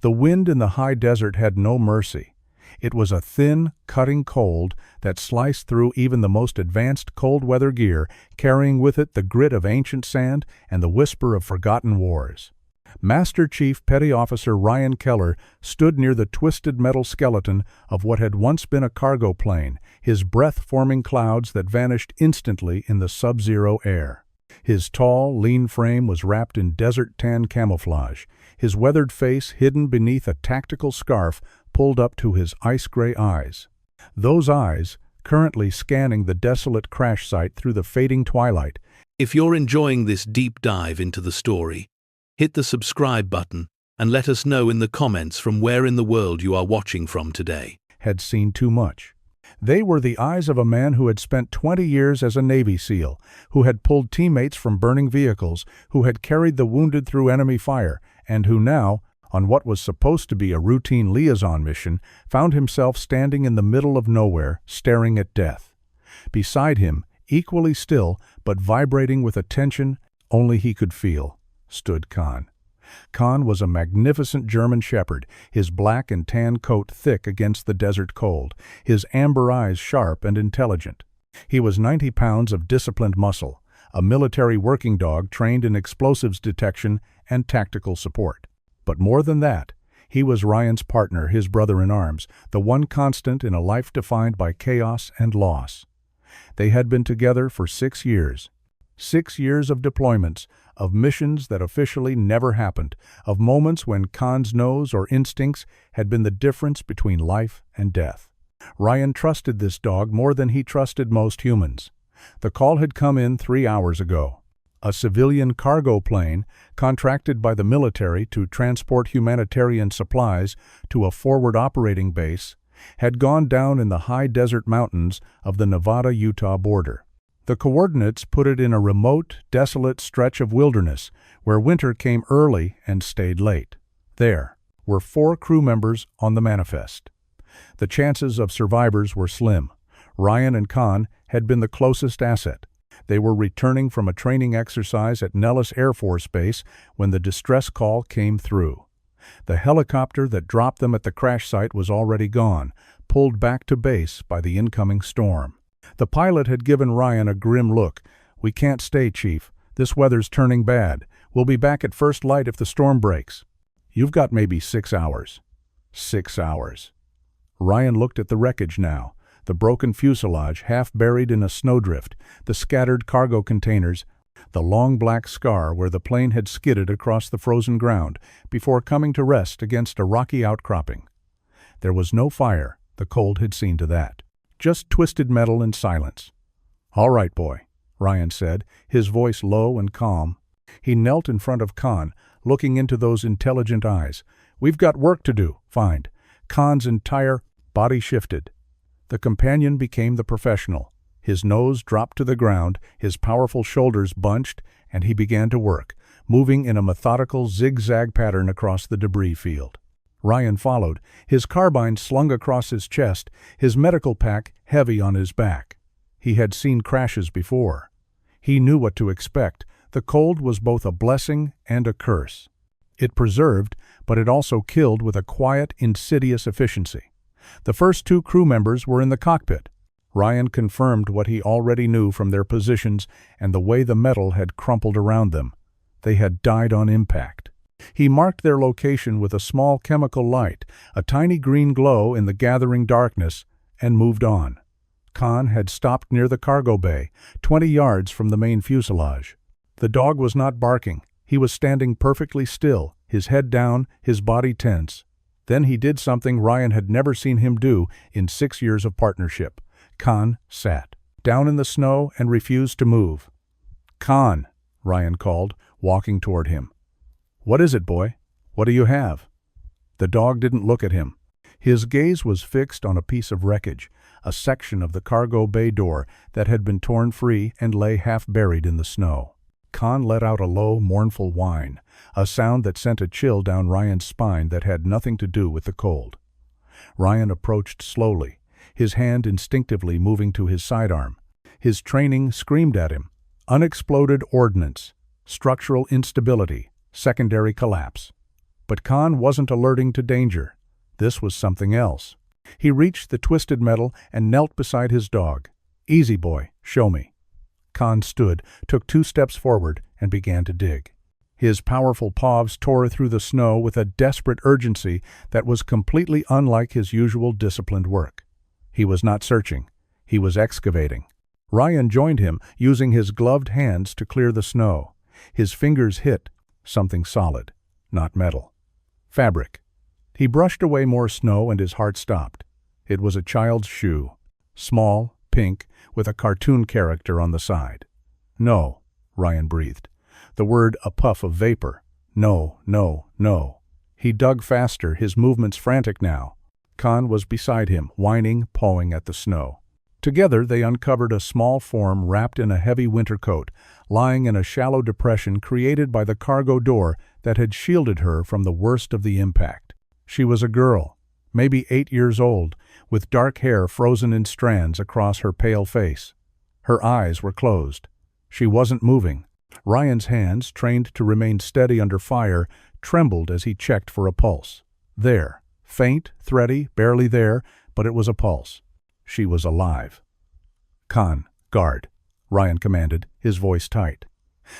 The wind in the high desert had no mercy. It was a thin, cutting cold that sliced through even the most advanced cold-weather gear, carrying with it the grit of ancient sand and the whisper of forgotten wars. Master Chief Petty Officer Ryan Keller stood near the twisted metal skeleton of what had once been a cargo plane, his breath forming clouds that vanished instantly in the sub-zero air. His tall, lean frame was wrapped in desert tan camouflage, his weathered face hidden beneath a tactical scarf pulled up to his ice-gray eyes. Those eyes, currently scanning the desolate crash site through the fading twilight. If you're enjoying this deep dive into the story, hit the subscribe button and let us know in the comments from where in the world you are watching from today. Had seen too much. They were the eyes of a man who had spent 20 years as a Navy SEAL, who had pulled teammates from burning vehicles, who had carried the wounded through enemy fire, and who now, on what was supposed to be a routine liaison mission, found himself standing in the middle of nowhere, staring at death. Beside him, equally still, but vibrating with a tension only he could feel, stood Khan. Khan was a magnificent German shepherd, his black and tan coat thick against the desert cold, his amber eyes sharp and intelligent. He was 90 pounds of disciplined muscle, a military working dog trained in explosives detection and tactical support. But more than that, he was Ryan's partner, his brother-in-arms, the one constant in a life defined by chaos and loss. They had been together for 6 years. 6 years of deployments, of missions that officially never happened, of moments when Khan's nose or instincts had been the difference between life and death. Ryan trusted this dog more than he trusted most humans. The call had come in 3 hours ago. A civilian cargo plane, contracted by the military to transport humanitarian supplies to a forward operating base, had gone down in the high desert mountains of the Nevada-Utah border. The coordinates put it in a remote, desolate stretch of wilderness where winter came early and stayed late. There were 4 crew members on the manifest. The chances of survivors were slim. Ryan and Khan had been the closest asset. They were returning from a training exercise at Nellis Air Force Base when the distress call came through. The helicopter that dropped them at the crash site was already gone, pulled back to base by the incoming storm. The pilot had given Ryan a grim look. "We can't stay, Chief. This weather's turning bad. We'll be back at first light if the storm breaks." "You've got maybe 6 hours." 6 hours. Ryan looked at the wreckage now, the broken fuselage half buried in a snowdrift, the scattered cargo containers, the long black scar where the plane had skidded across the frozen ground before coming to rest against a rocky outcropping. There was no fire, the cold had seen to that. Just twisted metal and silence. "All right, boy," Ryan said, his voice low and calm. He knelt in front of Khan, looking into those intelligent eyes. "We've got work to do." "Find." Khan's entire body shifted. The companion became the professional. His nose dropped to the ground, his powerful shoulders bunched, and he began to work, moving in a methodical zigzag pattern across the debris field. Ryan followed, his carbine slung across his chest, his medical pack heavy on his back. He had seen crashes before. He knew what to expect. The cold was both a blessing and a curse. It preserved, but it also killed with a quiet, insidious efficiency. The first 2 crew members were in the cockpit. Ryan confirmed what he already knew from their positions and the way the metal had crumpled around them. They had died on impact. He marked their location with a small chemical light, a tiny green glow in the gathering darkness, and moved on. Khan had stopped near the cargo bay, 20 yards from the main fuselage. The dog was not barking. He was standing perfectly still, his head down, his body tense. Then he did something Ryan had never seen him do in 6 years of partnership. Khan sat down in the snow and refused to move. "Khan," Ryan called, walking toward him. "What is it, boy? What do you have?" The dog didn't look at him. His gaze was fixed on a piece of wreckage, a section of the cargo bay door that had been torn free and lay half buried in the snow. Khan let out a low, mournful whine, a sound that sent a chill down Ryan's spine that had nothing to do with the cold. Ryan approached slowly, his hand instinctively moving to his sidearm. His training screamed at him. Unexploded ordnance, structural instability, secondary collapse. But Khan wasn't alerting to danger. This was something else. He reached the twisted metal and knelt beside his dog. "Easy, boy, show me." Khan stood, took 2 steps forward, and began to dig. His powerful paws tore through the snow with a desperate urgency that was completely unlike his usual disciplined work. He was not searching. He was excavating. Ryan joined him, using his gloved hands to clear the snow. His fingers hit something solid, not metal. Fabric. He brushed away more snow and his heart stopped. It was a child's shoe. Small, pink, with a cartoon character on the side. "No," Ryan breathed. The word a puff of vapor. "No, no, no." He dug faster, his movements frantic now. Khan was beside him, whining, pawing at the snow. Together they uncovered a small form wrapped in a heavy winter coat, lying in a shallow depression created by the cargo door that had shielded her from the worst of the impact. She was a girl, maybe 8 years old, with dark hair frozen in strands across her pale face. Her eyes were closed. She wasn't moving. Ryan's hands, trained to remain steady under fire, trembled as he checked for a pulse. There. Faint, thready, barely there, but it was a pulse. She was alive. "Khan, guard," Ryan commanded, his voice tight.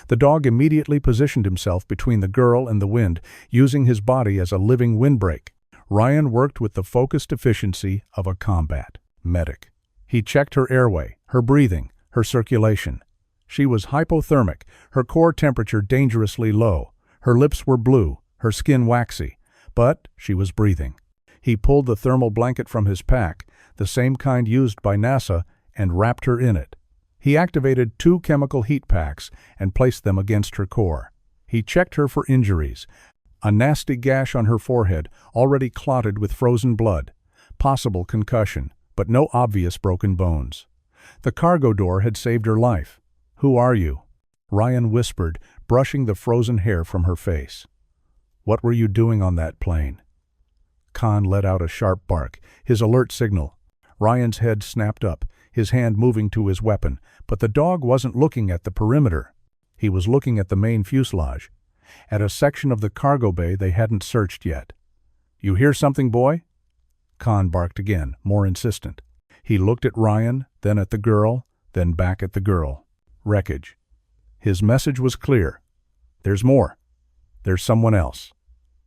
The dog immediately positioned himself between the girl and the wind, using his body as a living windbreak. Ryan worked with the focused efficiency of a combat medic. He checked her airway, her breathing, her circulation. She was hypothermic, her core temperature dangerously low. Her lips were blue, her skin waxy, but she was breathing. He pulled the thermal blanket from his pack, the same kind used by NASA, and wrapped her in it. He activated 2 chemical heat packs and placed them against her core. He checked her for injuries. A nasty gash on her forehead, already clotted with frozen blood. Possible concussion, but no obvious broken bones. The cargo door had saved her life. "Who are you?" Ryan whispered, brushing the frozen hair from her face. "What were you doing on that plane?" Khan let out a sharp bark, his alert signal. Ryan's head snapped up, his hand moving to his weapon, but the dog wasn't looking at the perimeter. He was looking at the main fuselage, at a section of the cargo bay they hadn't searched yet. "You hear something, boy?" Khan barked again, more insistent. He looked at Ryan, then at the girl, then back at the girl. "Wreckage." His message was clear. "There's more. There's someone else."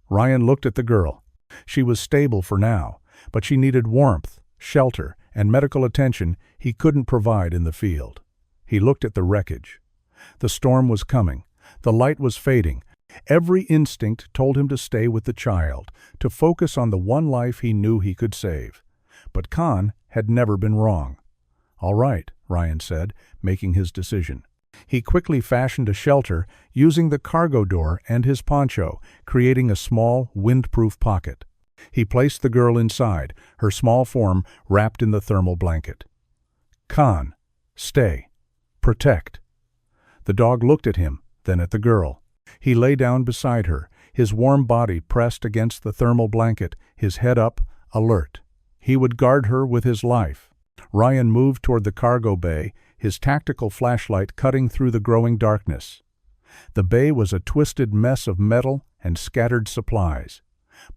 Ryan looked at the girl. She was stable for now, but she needed warmth, shelter, and medical attention he couldn't provide in the field. He looked at the wreckage. The storm was coming. The light was fading. Every instinct told him to stay with the child, to focus on the one life he knew he could save. But Khan had never been wrong. "All right," Ryan said, making his decision. He quickly fashioned a shelter using the cargo door and his poncho, creating a small, windproof pocket. He placed the girl inside, her small form wrapped in the thermal blanket. "Khan, stay. Protect." The dog looked at him, then at the girl. He lay down beside her, his warm body pressed against the thermal blanket, his head up, alert. He would guard her with his life. Ryan moved toward the cargo bay, his tactical flashlight cutting through the growing darkness. The bay was a twisted mess of metal and scattered supplies.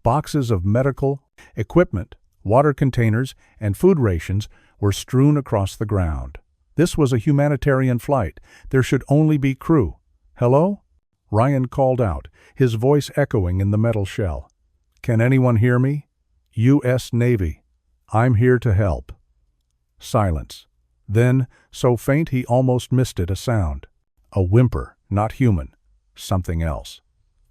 Boxes of medical equipment, water containers, and food rations were strewn across the ground. This was a humanitarian flight. There should only be crew. "Hello?" Ryan called out, his voice echoing in the metal shell. "Can anyone hear me?" "U.S. Navy. I'm here to help." Silence. Then, so faint he almost missed it, a sound. A whimper, not human. Something else.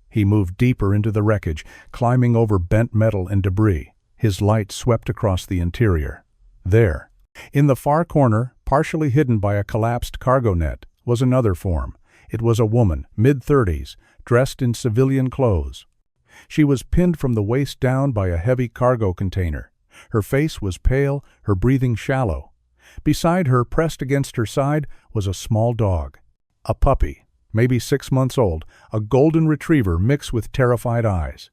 He moved deeper into the wreckage, climbing over bent metal and debris. His light swept across the interior. There, in the far corner, partially hidden by a collapsed cargo net, was another form. It was a woman, mid-30s, dressed in civilian clothes. She was pinned from the waist down by a heavy cargo container. Her face was pale, her breathing shallow. Beside her, pressed against her side, was a small dog. A puppy, maybe 6 months old, a golden retriever mixed with terrified eyes.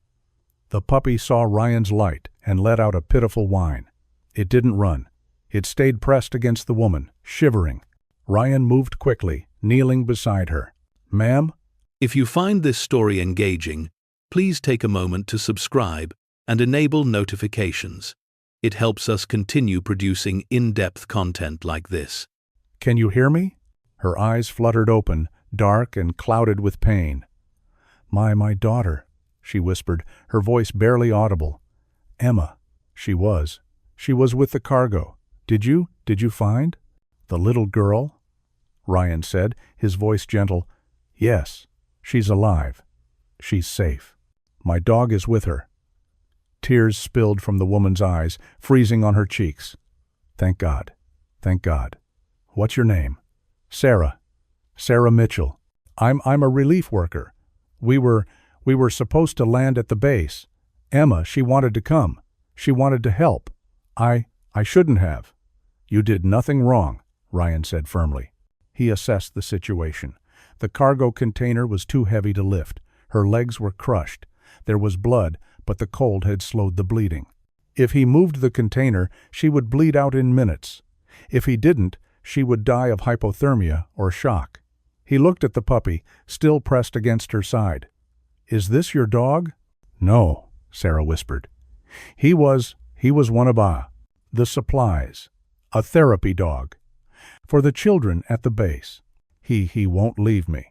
The puppy saw Ryan's light and let out a pitiful whine. It didn't run. It stayed pressed against the woman, shivering. Ryan moved quickly, kneeling beside her. "Ma'am?" If you find this story engaging, please take a moment to subscribe and enable notifications. It helps us continue producing in-depth content like this. Can you hear me? Her eyes fluttered open, dark and clouded with pain. My daughter, she whispered, her voice barely audible. Emma, she was with the cargo. Did you find? The little girl? Ryan said, his voice gentle. Yes, she's alive. She's safe. My dog is with her. Tears spilled from the woman's eyes, freezing on her cheeks. Thank God. Thank God. What's your name? Sarah. Sarah Mitchell. I'm a relief worker. We were supposed to land at the base. Emma, she wanted to come. She wanted to help. I shouldn't have. You did nothing wrong, Ryan said firmly. He assessed the situation. The cargo container was too heavy to lift. Her legs were crushed. There was blood, but the cold had slowed the bleeding. If he moved the container, she would bleed out in minutes. If he didn't, she would die of hypothermia or shock. He looked at the puppy, still pressed against her side. Is this your dog? No, Sarah whispered. He was one of the supplies. A therapy dog. For the children at the base. He won't leave me.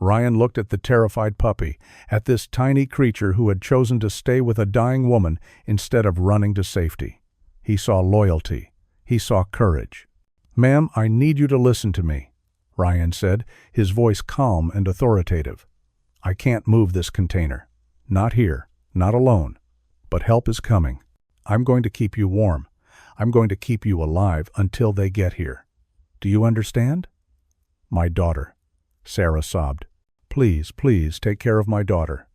Ryan looked at the terrified puppy, at this tiny creature who had chosen to stay with a dying woman instead of running to safety. He saw loyalty. He saw courage. Ma'am, I need you to listen to me, Ryan said, his voice calm and authoritative. I can't move this container. Not here, not alone. But help is coming. I'm going to keep you warm. I'm going to keep you alive until they get here. Do you understand? My daughter, Sarah sobbed. Please, please take care of my daughter.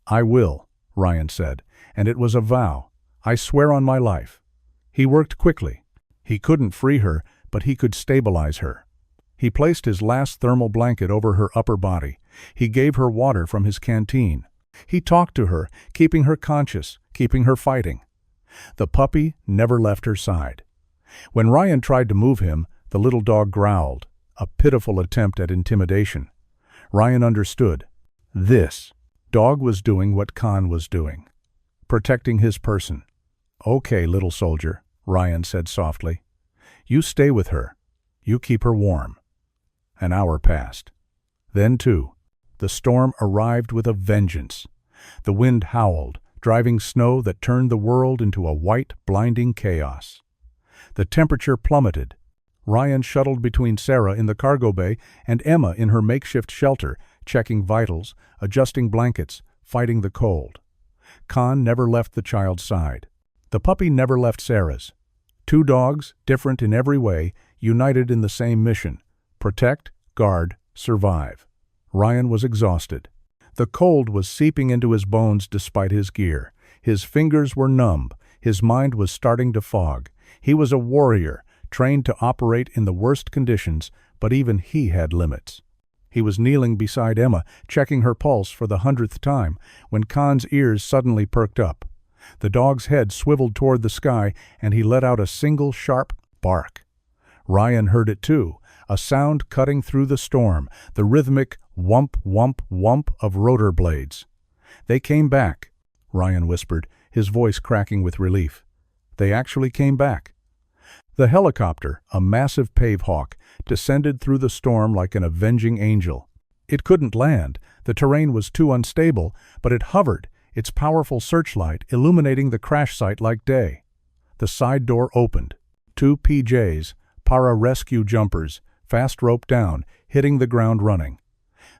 I will, Ryan said, and it was a vow. I swear on my life. He worked quickly. He couldn't free her, but he could stabilize her. He placed his last thermal blanket over her upper body. He gave her water from his canteen. He talked to her, keeping her conscious, keeping her fighting. The puppy never left her side. When Ryan tried to move him, the little dog growled, a pitiful attempt at intimidation. Ryan understood. This dog was doing what Khan was doing, protecting his person. Okay, little soldier, Ryan said softly. You stay with her. You keep her warm. An hour passed. Then, too, the storm arrived with a vengeance. The wind howled, driving snow that turned the world into a white, blinding chaos. The temperature plummeted. Ryan shuttled between Sarah in the cargo bay and Emma in her makeshift shelter, checking vitals, adjusting blankets, fighting the cold. Khan never left the child's side. The puppy never left Sarah's. Two dogs, different in every way, united in the same mission: protect, guard, survive. Ryan was exhausted. The cold was seeping into his bones despite his gear. His fingers were numb. His mind was starting to fog. He was a warrior, trained to operate in the worst conditions, but even he had limits. He was kneeling beside Emma, checking her pulse for the 100th time, when Khan's ears suddenly perked up. The dog's head swiveled toward the sky, and he let out a single sharp bark. Ryan heard it too, a sound cutting through the storm, the rhythmic whump, whump, whump of rotor blades. They came back, Ryan whispered, his voice cracking with relief. They actually came back. The helicopter, a massive pavehawk, descended through the storm like an avenging angel. It couldn't land, the terrain was too unstable, but it hovered, its powerful searchlight illuminating the crash site like day. The side door opened. Two PJs, para-rescue jumpers, fast roped down, hitting the ground running.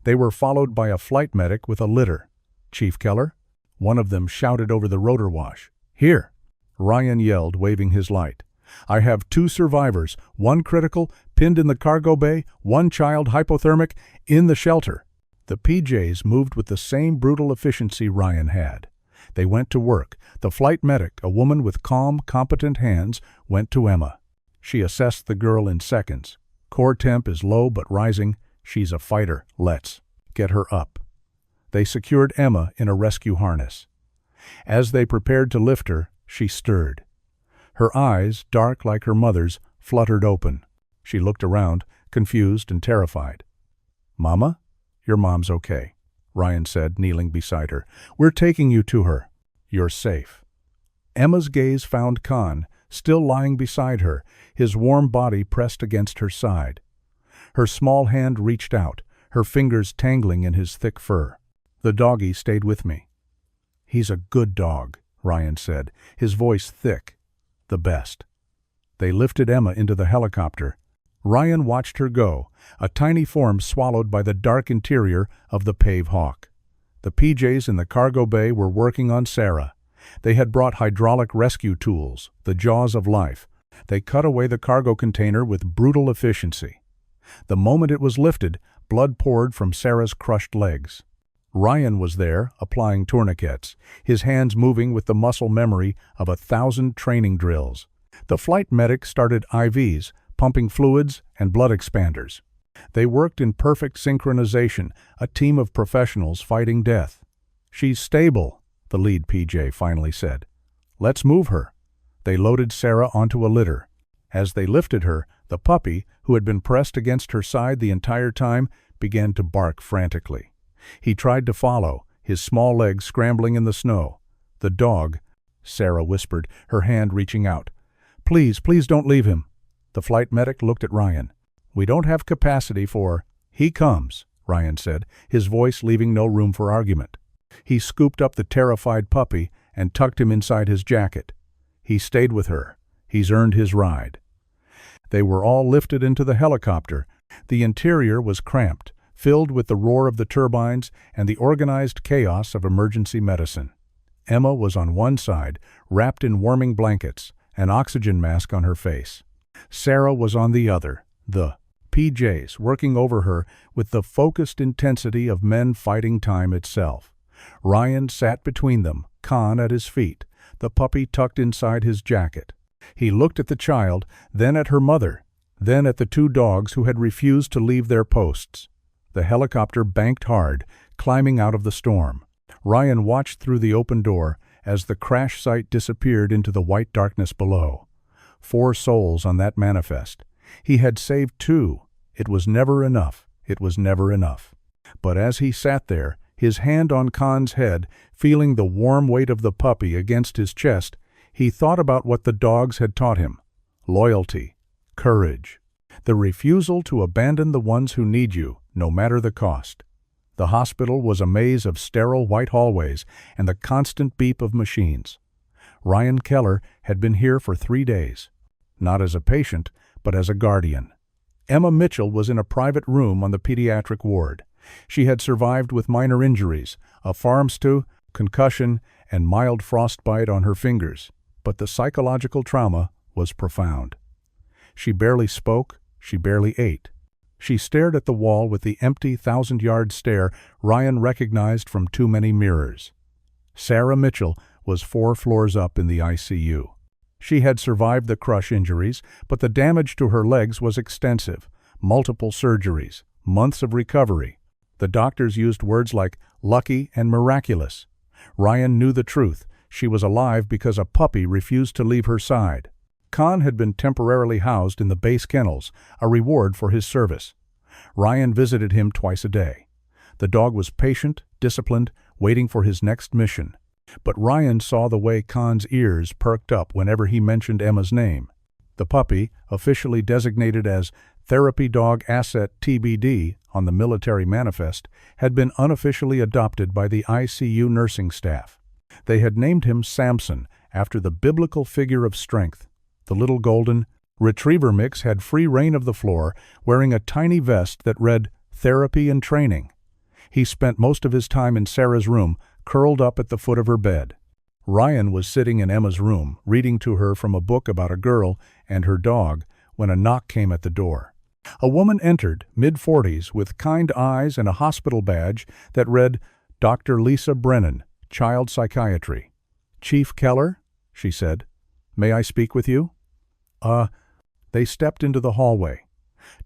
They were followed by a flight medic with a litter. Chief Keller? One of them shouted over the rotor wash. Here! Ryan yelled, waving his light. I have 2 survivors, 1 critical, pinned in the cargo bay, 1 child hypothermic, in the shelter. The PJs moved with the same brutal efficiency Ryan had. They went to work. The flight medic, a woman with calm, competent hands, went to Emma. She assessed the girl in seconds. Core temp is low but rising. She's a fighter. Let's get her up. They secured Emma in a rescue harness. As they prepared to lift her, she stirred. Her eyes, dark like her mother's, fluttered open. She looked around, confused and terrified. Mama? Your mom's okay, Ryan said, kneeling beside her. "We're taking you to her. You're safe." Emma's gaze found Khan, still lying beside her, his warm body pressed against her side. Her small hand reached out, her fingers tangling in his thick fur. "The doggy stayed with me." "He's a good dog," Ryan said, his voice thick. "The best." They lifted Emma into the helicopter. Ryan watched her go, a tiny form swallowed by the dark interior of the Pave Hawk. The PJs in the cargo bay were working on Sarah. They had brought hydraulic rescue tools, the jaws of life. They cut away the cargo container with brutal efficiency. The moment it was lifted, blood poured from Sarah's crushed legs. Ryan was there, applying tourniquets, his hands moving with the muscle memory of 1,000 training drills. The flight medic started IVs, pumping fluids and blood expanders. They worked in perfect synchronization, a team of professionals fighting death. "She's stable," the lead PJ finally said. "Let's move her." They loaded Sarah onto a litter. As they lifted her, the puppy, who had been pressed against her side the entire time, began to bark frantically. He tried to follow, his small legs scrambling in the snow. "The dog," Sarah whispered, her hand reaching out. "Please, please don't leave him." The flight medic looked at Ryan. "We don't have capacity for—" "He comes," Ryan said, his voice leaving no room for argument. He scooped up the terrified puppy and tucked him inside his jacket. "He stayed with her. He's earned his ride." They were all lifted into the helicopter. The interior was cramped, filled with the roar of the turbines and the organized chaos of emergency medicine. Emma was on one side, wrapped in warming blankets, an oxygen mask on her face. Sarah was on the other, the PJs working over her with the focused intensity of men fighting time itself. Ryan sat between them, Khan at his feet, the puppy tucked inside his jacket. He looked at the child, then at her mother, then at the two dogs who had refused to leave their posts. The helicopter banked hard, climbing out of the storm. Ryan watched through the open door as the crash site disappeared into the white darkness below. 4 souls on that manifest. He had saved 2. It was never enough. It was never enough. But as he sat there, his hand on Khan's head, feeling the warm weight of the puppy against his chest, he thought about what the dogs had taught him. Loyalty, courage, the refusal to abandon the ones who need you, no matter the cost. The hospital was a maze of sterile white hallways and the constant beep of machines. Ryan Keller had been here for 3 days. Not as a patient, but as a guardian. Emma Mitchell was in a private room on the pediatric ward. She had survived with minor injuries, a farm stew, concussion, and mild frostbite on her fingers, but the psychological trauma was profound. She barely spoke, she barely ate. She stared at the wall with the empty 1,000-yard stare Ryan recognized from too many mirrors. Sarah Mitchell was 4 floors up in the ICU. She had survived the crush injuries, but the damage to her legs was extensive. Multiple surgeries, months of recovery. The doctors used words like lucky and miraculous. Ryan knew the truth. She was alive because a puppy refused to leave her side. Khan had been temporarily housed in the base kennels, a reward for his service. Ryan visited him twice a day. The dog was patient, disciplined, waiting for his next mission. But Ryan saw the way Khan's ears perked up whenever he mentioned Emma's name. The puppy, officially designated as Therapy Dog Asset TBD on the military manifest, had been unofficially adopted by the ICU nursing staff. They had named him Samson, after the biblical figure of strength. The little golden retriever mix had free rein of the floor, wearing a tiny vest that read, "Therapy and Training." He spent most of his time in Sarah's room, curled up at the foot of her bed. Ryan was sitting in Emma's room, reading to her from a book about a girl and her dog, when a knock came at the door. A woman entered, mid-40s, with kind eyes and a hospital badge that read, "Dr. Lisa Brennan, Child Psychiatry." "Chief Keller?" she said. "May I speak with you?" They stepped into the hallway.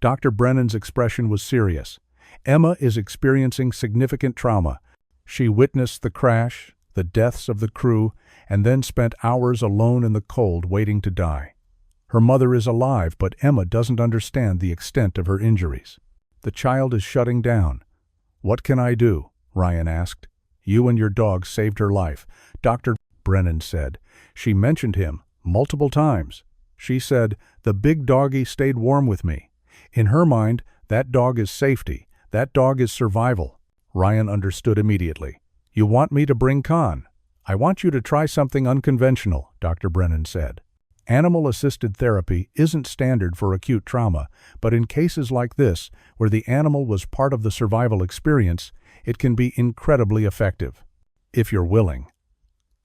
Dr. Brennan's expression was serious. "Emma is experiencing significant trauma. She witnessed the crash, the deaths of the crew, and then spent hours alone in the cold waiting to die. Her mother is alive, but Emma doesn't understand the extent of her injuries. The child is shutting down." "What can I do?" Ryan asked. You and your dog saved her life, Dr. Brennan said. She mentioned him multiple times. She said, the big doggy stayed warm with me. In her mind, that dog is safety. That dog is survival. Ryan understood immediately. You want me to bring Khan? I want you to try something unconventional, Dr. Brennan said. Animal-assisted therapy isn't standard for acute trauma, but in cases like this, where the animal was part of the survival experience, it can be incredibly effective. If you're willing.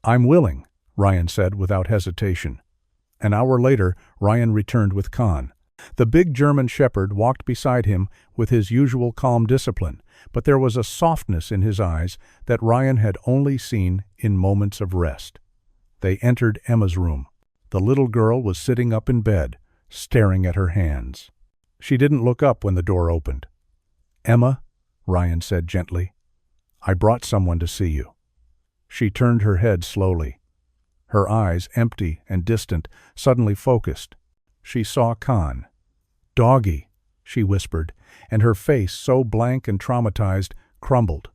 I'm willing, Ryan said without hesitation. An hour later, Ryan returned with Khan. The big German shepherd walked beside him with his usual calm discipline, but there was a softness in his eyes that Ryan had only seen in moments of rest. They entered Emma's room. The little girl was sitting up in bed, staring at her hands. She didn't look up when the door opened. Emma, Ryan said gently, I brought someone to see you. She turned her head slowly. Her eyes, empty and distant, suddenly focused. She saw Khan. Doggy, she whispered, and her face, so blank and traumatized, crumbled.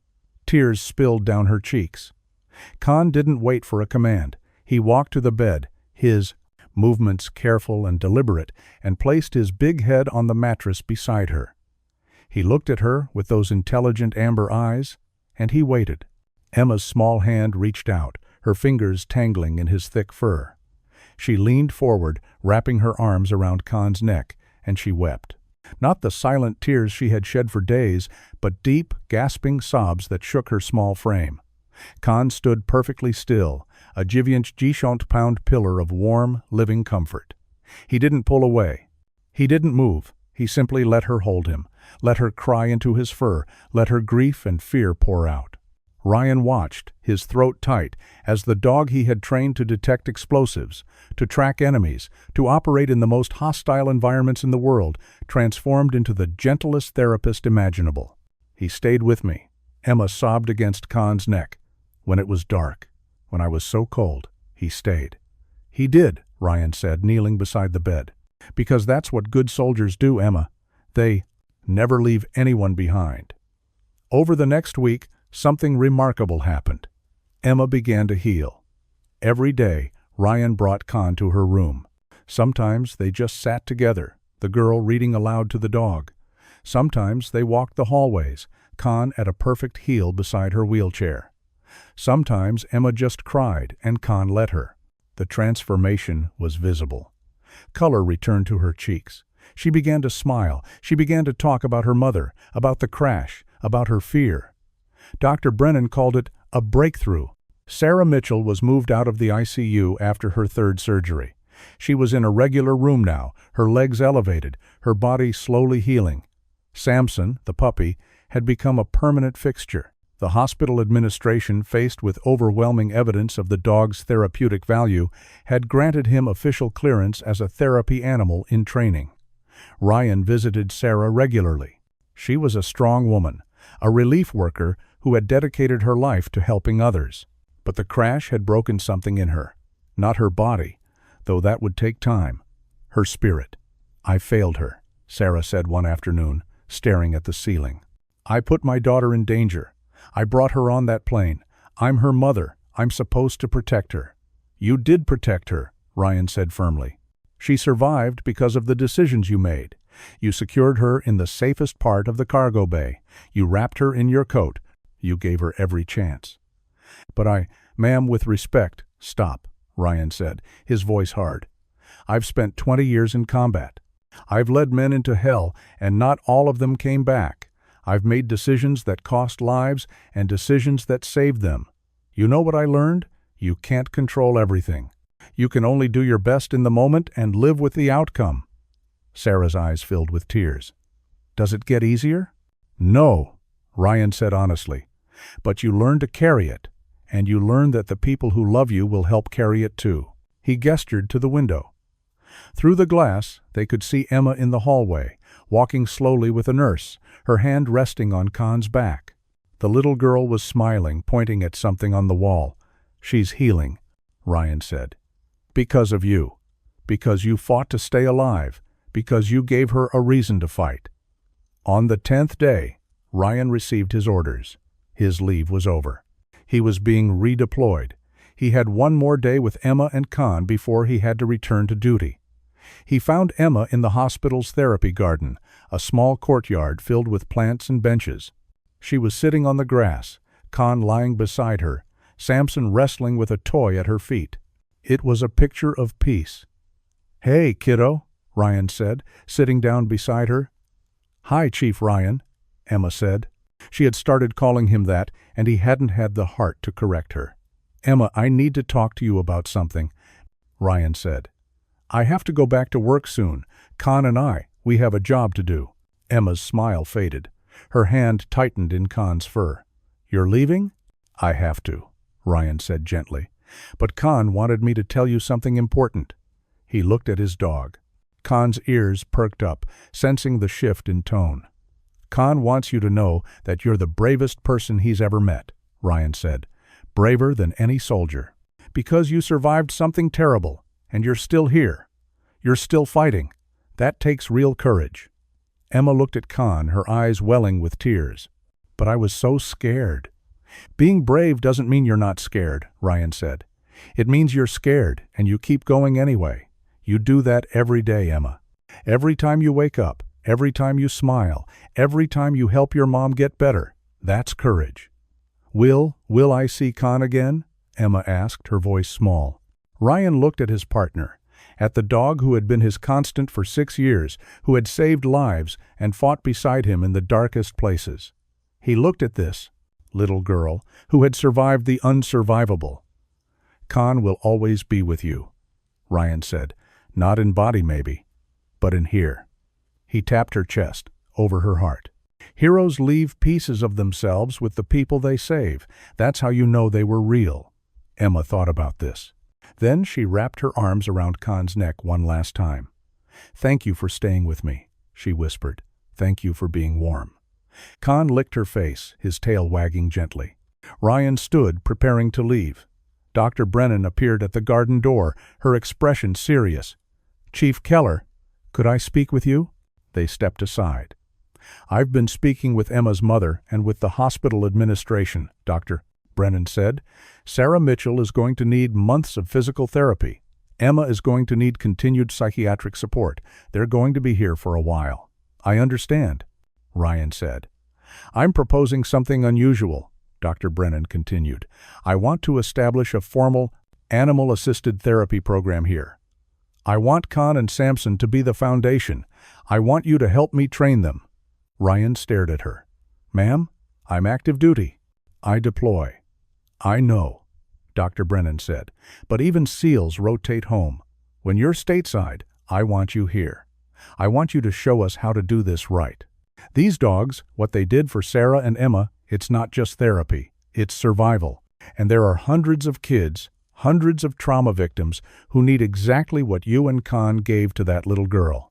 Tears spilled down her cheeks. Khan didn't wait for a command. He walked to the bed, his movements careful and deliberate, and placed his big head on the mattress beside her. He looked at her with those intelligent amber eyes, and he waited. Emma's small hand reached out, her fingers tangling in his thick fur. She leaned forward, wrapping her arms around Khan's neck, and she wept. Not the silent tears she had shed for days, but deep, gasping sobs that shook her small frame. Khan stood perfectly still, a 20-pound pillar of warm, living comfort. He didn't pull away. He didn't move. He simply let her hold him, let her cry into his fur, let her grief and fear pour out. Ryan watched, his throat tight, as the dog he had trained to detect explosives, to track enemies, to operate in the most hostile environments in the world, transformed into the gentlest therapist imaginable. He stayed with me. Emma sobbed against Khan's neck. When it was dark, when I was so cold, he stayed. He did, Ryan said, kneeling beside the bed. Because that's what good soldiers do, Emma. They never leave anyone behind. Over the next week, something remarkable happened. Emma began to heal. Every day, Ryan brought Khan to her room. Sometimes they just sat together, the girl reading aloud to the dog. Sometimes they walked the hallways, Khan at a perfect heel beside her wheelchair. Sometimes Emma just cried, and Khan let her. The transformation was visible. Color returned to her cheeks. She began to smile. She began to talk about her mother, about the crash, about her fear. Dr. Brennan called it a breakthrough. Sarah Mitchell was moved out of the ICU after her third surgery. She was in a regular room now, her legs elevated, her body slowly healing. Samson, the puppy, had become a permanent fixture. The hospital administration, faced with overwhelming evidence of the dog's therapeutic value, had granted him official clearance as a therapy animal in training. Ryan visited Sarah regularly. She was a strong woman, a relief worker who had dedicated her life to helping others. But the crash had broken something in her. Not her body, though that would take time. Her spirit. I failed her, Sarah said one afternoon, staring at the ceiling. I put my daughter in danger. I brought her on that plane. I'm her mother. I'm supposed to protect her. You did protect her, Ryan said firmly. She survived because of the decisions you made. You secured her in the safest part of the cargo bay. You wrapped her in your coat. You gave her every chance. But ma'am, with respect, stop, Ryan said, his voice hard. I've spent 20 years in combat. I've led men into hell, and not all of them came back. I've made decisions that cost lives and decisions that saved them. You know what I learned? You can't control everything. You can only do your best in the moment and live with the outcome. Sarah's eyes filled with tears. Does it get easier? No, Ryan said honestly. But you learn to carry it, and you learn that the people who love you will help carry it too. He gestured to the window. Through the glass, they could see Emma in the hallway, walking slowly with a nurse, her hand resting on Khan's back. The little girl was smiling, pointing at something on the wall. She's healing, Ryan said. Because of you. Because you fought to stay alive. Because you gave her a reason to fight. On the 10th day, Ryan received his orders. His leave was over. He was being redeployed. He had one more day with Emma and Con before he had to return to duty. He found Emma in the hospital's therapy garden, a small courtyard filled with plants and benches. She was sitting on the grass, Con lying beside her, Samson wrestling with a toy at her feet. It was a picture of peace. "Hey, kiddo," Ryan said, sitting down beside her. "Hi, Chief Ryan," Emma said. She had started calling him that, and he hadn't had the heart to correct her. "Emma, I need to talk to you about something," Ryan said. "I have to go back to work soon. Con and we have a job to do." Emma's smile faded. Her hand tightened in Con's fur. "You're leaving?" "I have to," Ryan said gently. "But Con wanted me to tell you something important." He looked at his dog. Con's ears perked up, sensing the shift in tone. "Con wants you to know that you're the bravest person he's ever met," Ryan said. "Braver than any soldier. Because you survived something terrible, and you're still here. You're still fighting. That takes real courage." Emma looked at Con, her eyes welling with tears. "But I was so scared." "Being brave doesn't mean you're not scared," Ryan said. "It means you're scared, and you keep going anyway. You do that every day, Emma. Every time you wake up, every time you smile, every time you help your mom get better. That's courage." Will I see Con again?" Emma asked, her voice small. Ryan looked at his partner, at the dog who had been his constant for 6 years, who had saved lives and fought beside him in the darkest places. He looked at this little girl who had survived the unsurvivable. "Con will always be with you," Ryan said. "Not in body maybe, but in here." He tapped her chest, over her heart. "Heroes leave pieces of themselves with the people they save. That's how you know they were real." Emma thought about this. Then she wrapped her arms around Con's neck one last time. "Thank you for staying with me," she whispered. "Thank you for being warm." Con licked her face, his tail wagging gently. Ryan stood, preparing to leave. Dr. Brennan appeared at the garden door, her expression serious. "Chief Keller, could I speak with you?" They stepped aside. "I've been speaking with Emma's mother and with the hospital administration," Dr. Brennan said. "Sarah Mitchell is going to need months of physical therapy. Emma is going to need continued psychiatric support. They're going to be here for a while." "I understand," Ryan said. "I'm proposing something unusual," Dr. Brennan continued. "I want to establish a formal animal-assisted therapy program here. I want Con and Samson to be the foundation. I want you to help me train them." Ryan stared at her. "Ma'am, I'm active duty. I deploy." "I know," Dr. Brennan said, "but even SEALs rotate home. When you're stateside, I want you here. I want you to show us how to do this right. These dogs, what they did for Sarah and Emma, it's not just therapy, it's survival. And there are hundreds of kids, hundreds of trauma victims who need exactly what you and Con gave to that little girl."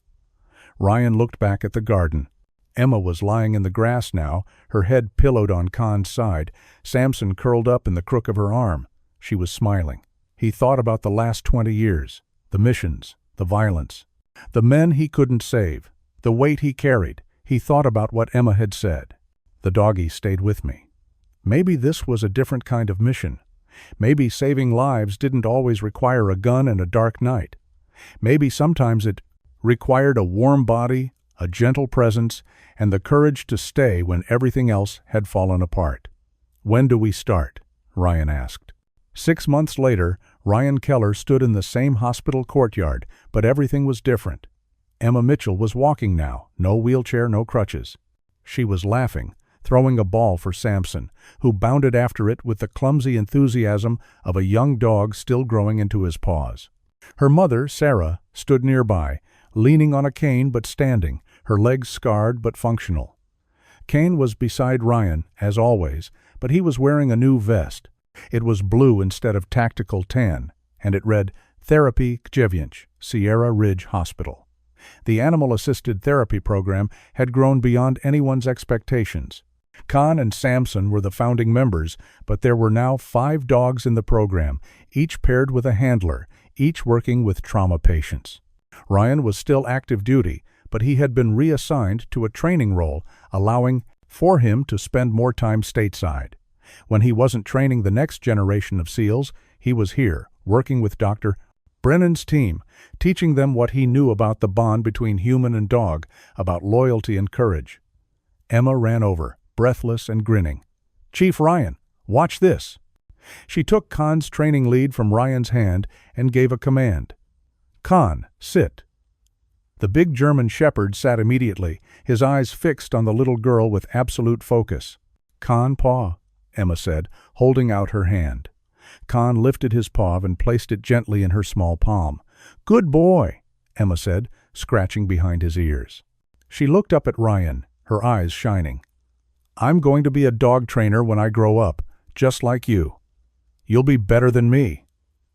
Ryan looked back at the garden. Emma was lying in the grass now, her head pillowed on Con's side, Samson curled up in the crook of her arm. She was smiling. He thought about the last 20 years, the missions, the violence, the men he couldn't save, the weight he carried. He thought about what Emma had said. "The doggie stayed with me." Maybe this was a different kind of mission. Maybe saving lives didn't always require a gun and a dark night. Maybe sometimes it required a warm body, a gentle presence, and the courage to stay when everything else had fallen apart. "When do we start?" Ryan asked. 6 months later, Ryan Keller stood in the same hospital courtyard, but everything was different. Emma Mitchell was walking now, no wheelchair, no crutches. She was laughing, throwing a ball for Samson, who bounded after it with the clumsy enthusiasm of a young dog still growing into his paws. Her mother, Sarah, stood nearby, leaning on a cane but standing, her legs scarred but functional. Kane was beside Ryan, as always, but he was wearing a new vest. It was blue instead of tactical tan, and it read, "Therapy Kjeviench, Sierra Ridge Hospital." The animal-assisted therapy program had grown beyond anyone's expectations. Con and Samson were the founding members, but there were now 5 dogs in the program, each paired with a handler, each working with trauma patients. Ryan was still active duty, but he had been reassigned to a training role, allowing for him to spend more time stateside. When he wasn't training the next generation of SEALs, he was here, working with Dr. Brennan's team, teaching them what he knew about the bond between human and dog, about loyalty and courage. Emma ran over, breathless and grinning. "Chief Ryan, watch this." She took Khan's training lead from Ryan's hand and gave a command. "Khan, sit." The big German shepherd sat immediately, his eyes fixed on the little girl with absolute focus. "Khan, paw," Emma said, holding out her hand. Khan lifted his paw and placed it gently in her small palm. "Good boy," Emma said, scratching behind his ears. She looked up at Ryan, her eyes shining. "I'm going to be a dog trainer when I grow up, just like you." "You'll be better than me,"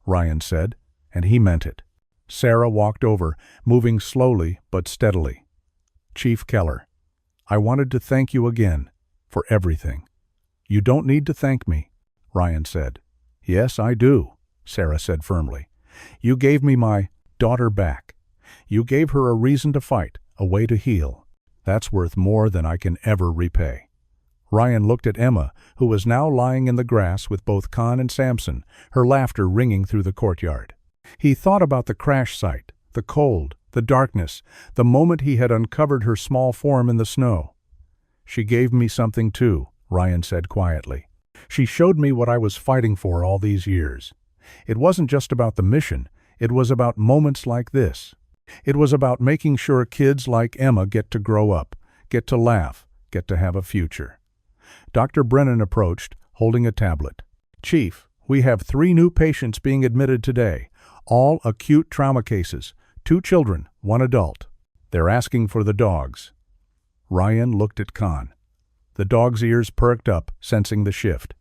Ryan said, and he meant it. Sarah walked over, moving slowly but steadily. "Chief Keller, I wanted to thank you again for everything." "You don't need to thank me," Ryan said. "Yes, I do," Sarah said firmly. "You gave me my daughter back. You gave her a reason to fight, a way to heal. That's worth more than I can ever repay." Ryan looked at Emma, who was now lying in the grass with both Khan and Samson, her laughter ringing through the courtyard. He thought about the crash site, the cold, the darkness, the moment he had uncovered her small form in the snow. "She gave me something too," Ryan said quietly. "She showed me what I was fighting for all these years. It wasn't just about the mission, it was about moments like this. It was about making sure kids like Emma get to grow up, get to laugh, get to have a future." Dr. Brennan approached, holding a tablet. "Chief, we have 3 new patients being admitted today, all acute trauma cases, 2 children, 1 adult. They're asking for the dogs." Ryan looked at Khan. The dog's ears perked up, sensing the shift.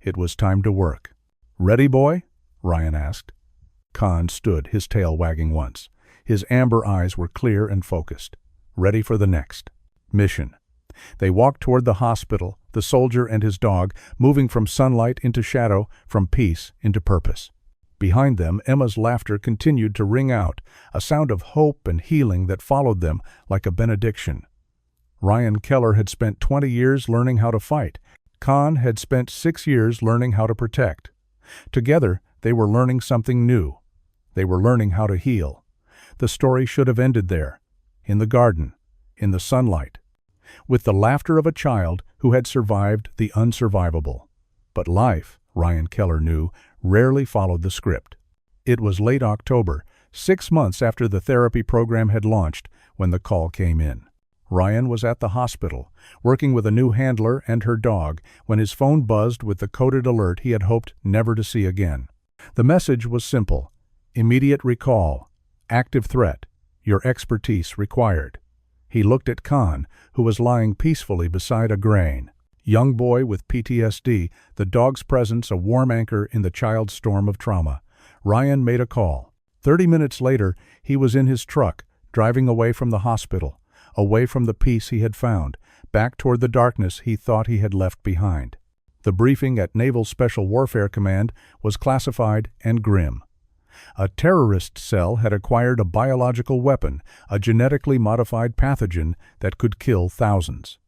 It was time to work. "Ready, boy?" Ryan asked. Khan stood, his tail wagging once. His amber eyes were clear and focused, ready for the next mission. They walked toward the hospital, the soldier and his dog, moving from sunlight into shadow, from peace into purpose. Behind them, Emma's laughter continued to ring out, a sound of hope and healing that followed them like a benediction. Ryan Keller had spent 20 years learning how to fight. Khan had spent 6 years learning how to protect. Together, they were learning something new. They were learning how to heal. The story should have ended there, in the garden, in the sunlight, with the laughter of a child who had survived the unsurvivable. But life, Ryan Keller knew, rarely followed the script. It was late October, 6 months after the therapy program had launched, when the call came in. Ryan was at the hospital, working with a new handler and her dog, when his phone buzzed with the coded alert he had hoped never to see again. The message was simple: immediate recall, active threat, your expertise required. He looked at Khan, who was lying peacefully beside a grain. Young boy with PTSD, the dog's presence a warm anchor in the child's storm of trauma. Ryan made a call. 30 minutes later, he was in his truck, driving away from the hospital, away from the peace he had found, back toward the darkness he thought he had left behind. The briefing at Naval Special Warfare Command was classified and grim. A terrorist cell had acquired a biological weapon, a genetically modified pathogen that could kill thousands.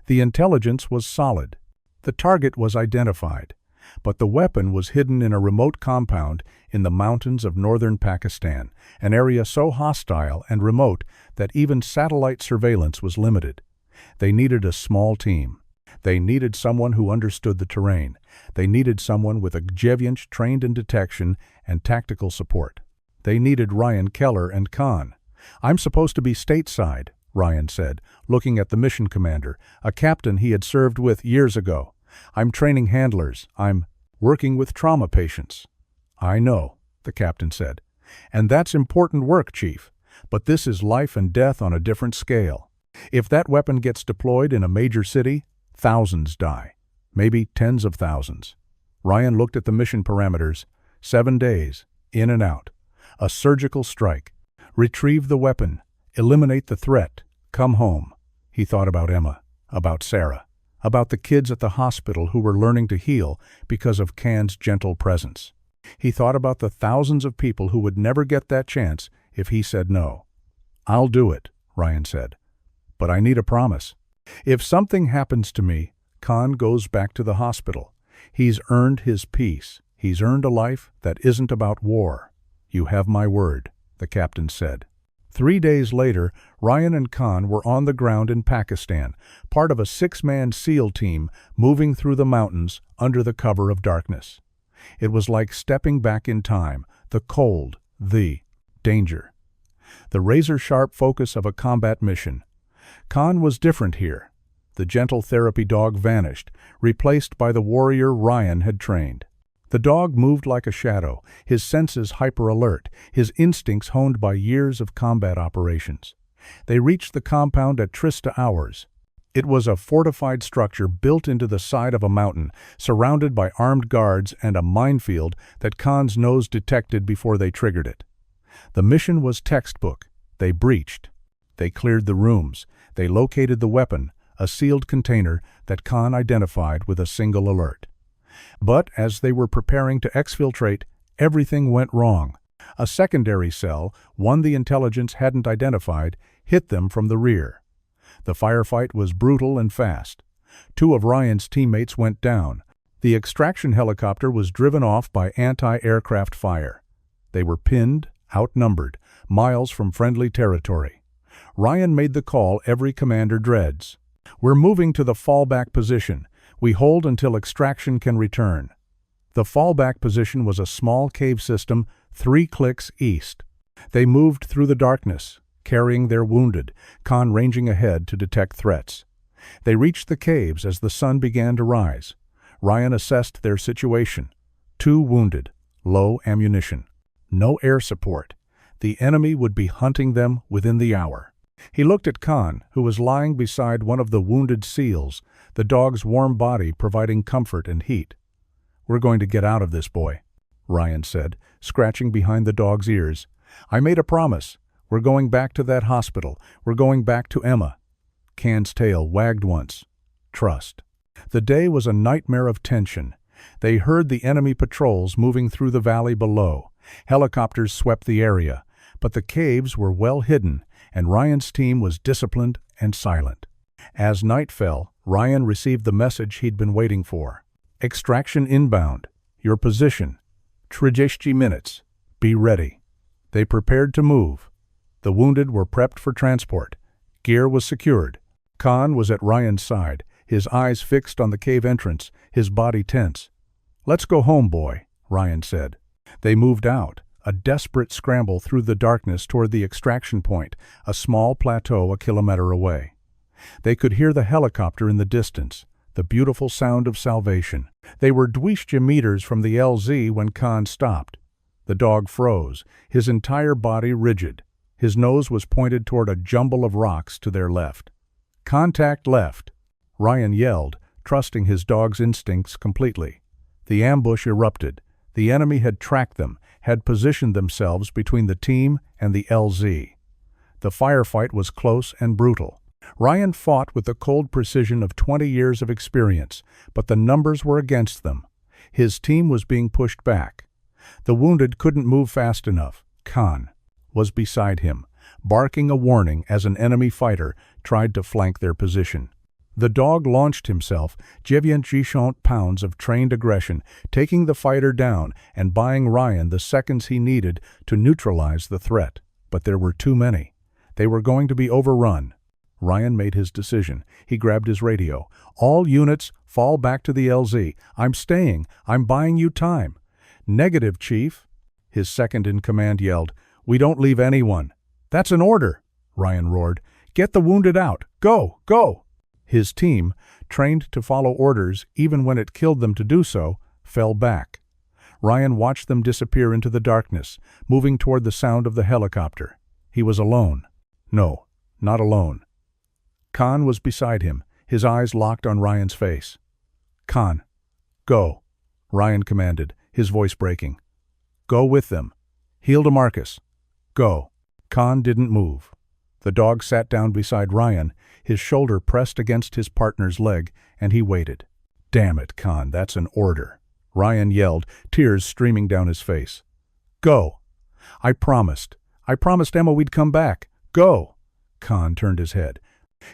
The intelligence was solid. The target was identified, but the weapon was hidden in a remote compound in the mountains of northern Pakistan, an area so hostile and remote that even satellite surveillance was limited. They needed a small team. They needed someone who understood the terrain. They needed someone with a Jevianch trained in detection and tactical support. They needed Ryan Keller and Khan. "I'm supposed to be stateside," Ryan said, looking at the mission commander, a captain he had served with years ago. "I'm training handlers. I'm working with trauma patients." "I know," the captain said. "And that's important work, Chief. But this is life and death on a different scale. If that weapon gets deployed in a major city, thousands die. Maybe tens of thousands." Ryan looked at the mission parameters. 7 days, in and out. A surgical strike. Retrieve the weapon. Eliminate the threat. Come home. He thought about Emma, about Sarah, about the kids at the hospital who were learning to heal because of Khan's gentle presence. He thought about the thousands of people who would never get that chance if he said no. "I'll do it," Ryan said. "But I need a promise. If something happens to me, Khan goes back to the hospital. He's earned his peace. He's earned a life that isn't about war. You have my word, the captain said. 3 days later, Ryan and Khan were on the ground in Pakistan, part of a 6-man SEAL team moving through the mountains under the cover of darkness. It was like stepping back in time, the cold, the danger. The razor-sharp focus of a combat mission. Khan was different here. The gentle therapy dog vanished, replaced by the warrior Ryan had trained. The dog moved like a shadow, his senses hyper-alert, his instincts honed by years of combat operations. They reached the compound at tryst hours. It was a fortified structure built into the side of a mountain, surrounded by armed guards and a minefield that Khan's nose detected before they triggered it. The mission was textbook. They breached. They cleared the rooms. They located the weapon, a sealed container that Khan identified with a single alert. But as they were preparing to exfiltrate, everything went wrong. A secondary cell, one the intelligence hadn't identified, hit them from the rear. The firefight was brutal and fast. 2 of Ryan's teammates went down. The extraction helicopter was driven off by anti-aircraft fire. They were pinned, outnumbered, miles from friendly territory. Ryan made the call every commander dreads. We're moving to the fallback position. We hold until extraction can return. The fallback position was a small cave system 3 clicks east. They moved through the darkness, carrying their wounded, Khan ranging ahead to detect threats. They reached the caves as the sun began to rise. Ryan assessed their situation. 2 wounded, low ammunition, no air support. The enemy would be hunting them within the hour. He looked at Khan, who was lying beside one of the wounded SEALs, the dog's warm body providing comfort and heat. "We're going to get out of this, boy," Ryan said, scratching behind the dog's ears. "I made a promise. We're going back to that hospital. We're going back to Emma." Khan's tail wagged once. Trust. The day was a nightmare of tension. They heard the enemy patrols moving through the valley below. Helicopters swept the area, but the caves were well hidden, and Ryan's team was disciplined and silent. As night fell, Ryan received the message he'd been waiting for. "Extraction inbound. Your position. 30 minutes. Be ready." They prepared to move. The wounded were prepped for transport. Gear was secured. Khan was at Ryan's side, his eyes fixed on the cave entrance, his body tense. "Let's go home, boy," Ryan said. They moved out, a desperate scramble through the darkness toward the extraction point, a small plateau a kilometer away. They could hear the helicopter in the distance, the beautiful sound of salvation. They were 200 meters from the LZ when Khan stopped. The dog froze, his entire body rigid. His nose was pointed toward a jumble of rocks to their left. "Contact left," Ryan yelled, trusting his dog's instincts completely. The ambush erupted. The enemy had tracked them, had positioned themselves between the team and the LZ. The firefight was close and brutal. Ryan fought with the cold precision of 20 years of experience, but the numbers were against them. His team was being pushed back. The wounded couldn't move fast enough. Khan was beside him, barking a warning as an enemy fighter tried to flank their position. The dog launched himself, 90 pounds of trained aggression, taking the fighter down and buying Ryan the seconds he needed to neutralize the threat. But there were too many. They were going to be overrun. Ryan made his decision. He grabbed his radio. "All units, fall back to the LZ. I'm staying. I'm buying you time." "Negative, Chief," his second-in-command yelled. "We don't leave anyone." "That's an order," Ryan roared. "Get the wounded out. Go, go." His team, trained to follow orders even when it killed them to do so, fell back. Ryan watched them disappear into the darkness, moving toward the sound of the helicopter. He was alone. No, not alone. Khan was beside him, his eyes locked on Ryan's face. "Khan, go," Ryan commanded, his voice breaking. "Go with them. Heel to Marcus. Go." Khan didn't move. The dog sat down beside Ryan, his shoulder pressed against his partner's leg, and he waited. "Damn it, Khan, that's an order," Ryan yelled, tears streaming down his face. "Go." I promised Emma we'd come back. Go." Khan turned his head.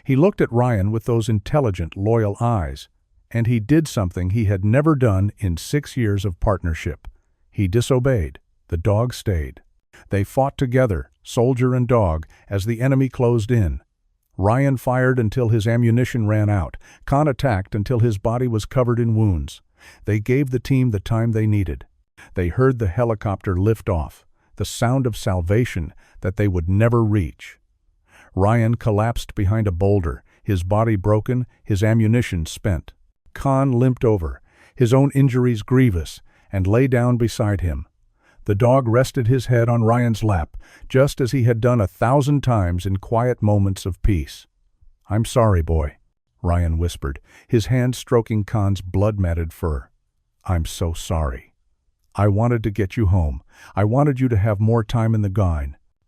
He looked at Ryan with those intelligent, loyal eyes. And he did something he had never done in 6 years of partnership. He disobeyed. The dog stayed. They fought together, soldier and dog, as the enemy closed in. Ryan fired until his ammunition ran out. Khan attacked until his body was covered in wounds. They gave the team the time they needed. They heard the helicopter lift off, the sound of salvation that they would never reach. Ryan collapsed behind a boulder, his body broken, his ammunition spent. Khan limped over, his own injuries grievous, and lay down beside him. The dog rested his head on Ryan's lap, just as he had done 1,000 times in quiet moments of peace. "I'm sorry, boy," Ryan whispered, his hand stroking Khan's blood-matted fur. "I'm so sorry. I wanted to get you home. I wanted you to have more time in the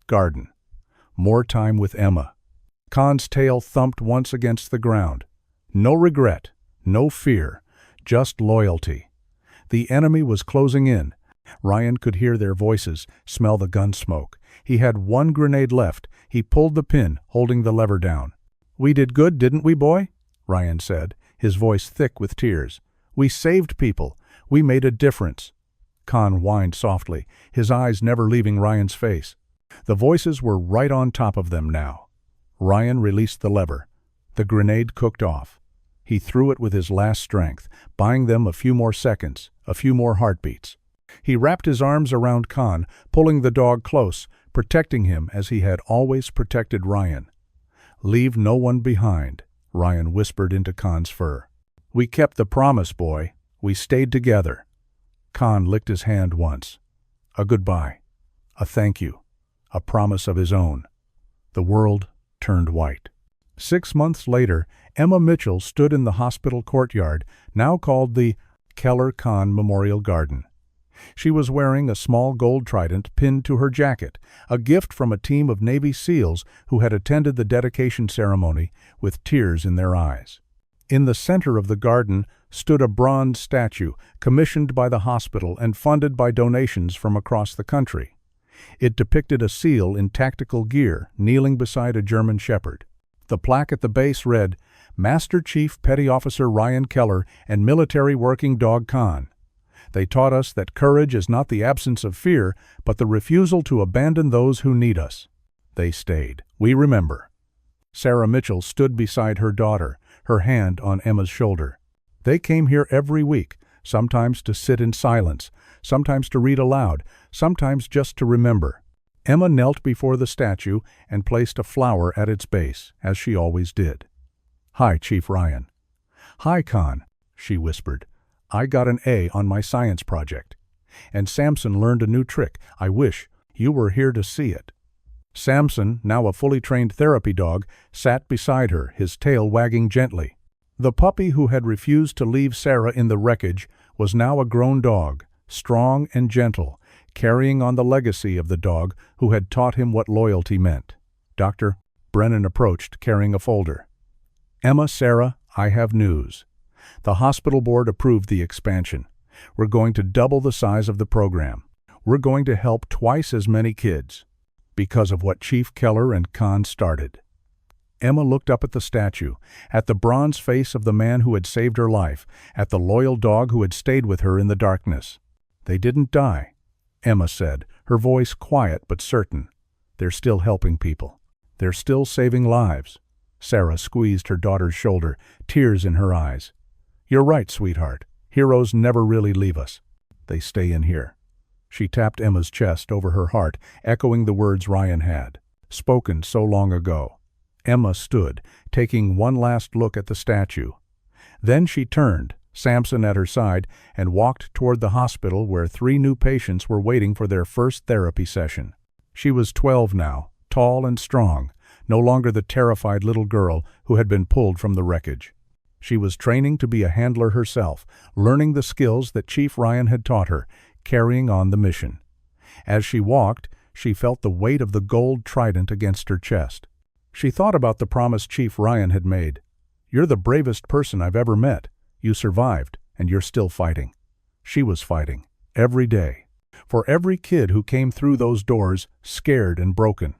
garden. More time with Emma." Khan's tail thumped once against the ground. No regret, no fear, just loyalty. The enemy was closing in. Ryan could hear their voices, smell the gun smoke. He had one grenade left. He pulled the pin, holding the lever down. "We did good, didn't we, boy?" Ryan said, his voice thick with tears. "We saved people. We made a difference." Khan whined softly, his eyes never leaving Ryan's face. The voices were right on top of them now. Ryan released the lever. The grenade cooked off. He threw it with his last strength, buying them a few more seconds, a few more heartbeats. He wrapped his arms around Khan, pulling the dog close, protecting him as he had always protected Ryan. "Leave no one behind," Ryan whispered into Khan's fur. "We kept the promise, boy. We stayed together." Khan licked his hand once. A goodbye. A thank you. A promise of his own. The world turned white. 6 months later, Emma Mitchell stood in the hospital courtyard, now called the Keller Khan Memorial Garden. She was wearing a small gold trident pinned to her jacket, a gift from a team of Navy SEALs who had attended the dedication ceremony with tears in their eyes. In the center of the garden stood a bronze statue commissioned by the hospital and funded by donations from across the country. It depicted a SEAL in tactical gear kneeling beside a German shepherd. The plaque at the base read, "Master Chief Petty Officer Ryan Keller and Military Working Dog Khan. They taught us that courage is not the absence of fear, but the refusal to abandon those who need us. They stayed. We remember." Sarah Mitchell stood beside her daughter, her hand on Emma's shoulder. They came here every week, sometimes to sit in silence, sometimes to read aloud, sometimes just to remember. Emma knelt before the statue and placed a flower at its base, as she always did. "Hi, Chief Ryan." "Hi, Khan," she whispered. "I got an A on my science project. And Samson learned a new trick. I wish you were here to see it." Samson, now a fully trained therapy dog, sat beside her, his tail wagging gently. The puppy who had refused to leave Sarah in the wreckage was now a grown dog, strong and gentle, carrying on the legacy of the dog who had taught him what loyalty meant. Dr. Brennan approached, carrying a folder. "Emma, Sarah, I have news. The hospital board approved the expansion. We're going to double the size of the program. We're going to help twice as many kids. Because of what Chief Keller and Khan started." Emma looked up at the statue, at the bronze face of the man who had saved her life, at the loyal dog who had stayed with her in the darkness. "They didn't die," Emma said, her voice quiet but certain. "They're still helping people. They're still saving lives." Sarah squeezed her daughter's shoulder, tears in her eyes. "You're right, sweetheart. Heroes never really leave us. They stay in here." She tapped Emma's chest over her heart, echoing the words Ryan had spoken so long ago. Emma stood, taking one last look at the statue. Then she turned, Samson at her side, and walked toward the hospital where 3 new patients were waiting for their first therapy session. She was 12 now, tall and strong, no longer the terrified little girl who had been pulled from the wreckage. She was training to be a handler herself, learning the skills that Chief Ryan had taught her, carrying on the mission. As she walked, she felt the weight of the gold trident against her chest. She thought about the promise Chief Ryan had made. "You're the bravest person I've ever met. You survived, and you're still fighting." She was fighting, every day. For every kid who came through those doors, scared and broken.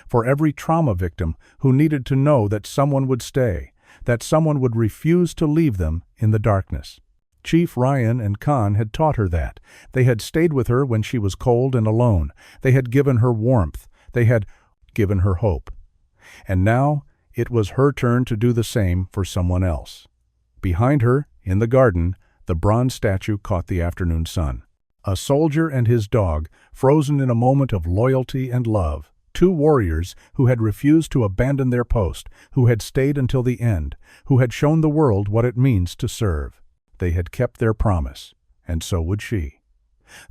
For every trauma victim who needed to know that someone would stay, that someone would refuse to leave them in the darkness. Chief Ryan and Khan had taught her that. They had stayed with her when she was cold and alone. They had given her warmth. They had given her hope. And now it was her turn to do the same for someone else. Behind her, in the garden, the bronze statue caught the afternoon sun. A soldier and his dog, frozen in a moment of loyalty and love. Two warriors who had refused to abandon their post, who had stayed until the end, who had shown the world what it means to serve. They had kept their promise, and so would she.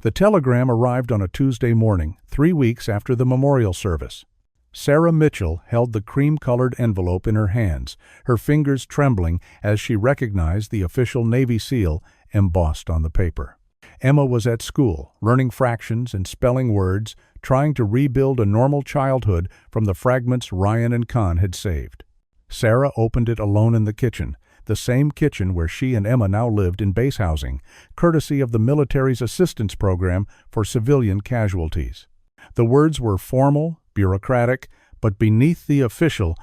The telegram arrived on a Tuesday morning, 3 weeks after the memorial service. Sarah Mitchell held the cream-colored envelope in her hands, her fingers trembling as she recognized the official Navy seal embossed on the paper. Emma was at school, learning fractions and spelling words, trying to rebuild a normal childhood from the fragments Ryan and Khan had saved. Sarah opened it alone in the kitchen, the same kitchen where she and Emma now lived in base housing, courtesy of the military's assistance program for civilian casualties. The words were formal, bureaucratic, but beneath the official,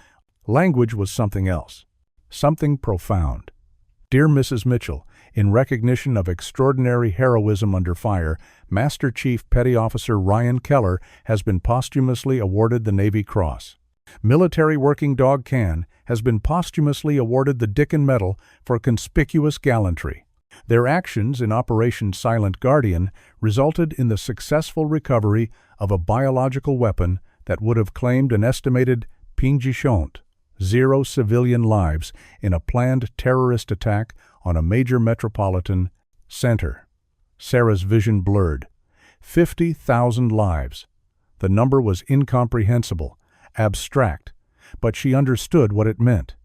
language was something else, something profound. Dear Mrs. Mitchell, in recognition of extraordinary heroism under fire, Master Chief Petty Officer Ryan Keller has been posthumously awarded the Navy Cross. Military Working Dog Can has been posthumously awarded the Dickin Medal for conspicuous gallantry. Their actions in Operation Silent Guardian resulted in the successful recovery of a biological weapon that would have claimed an estimated 0 civilian lives in a planned terrorist attack on a major metropolitan center. Sarah's vision blurred. 50,000 lives. The number was incomprehensible, abstract, but she understood what it meant.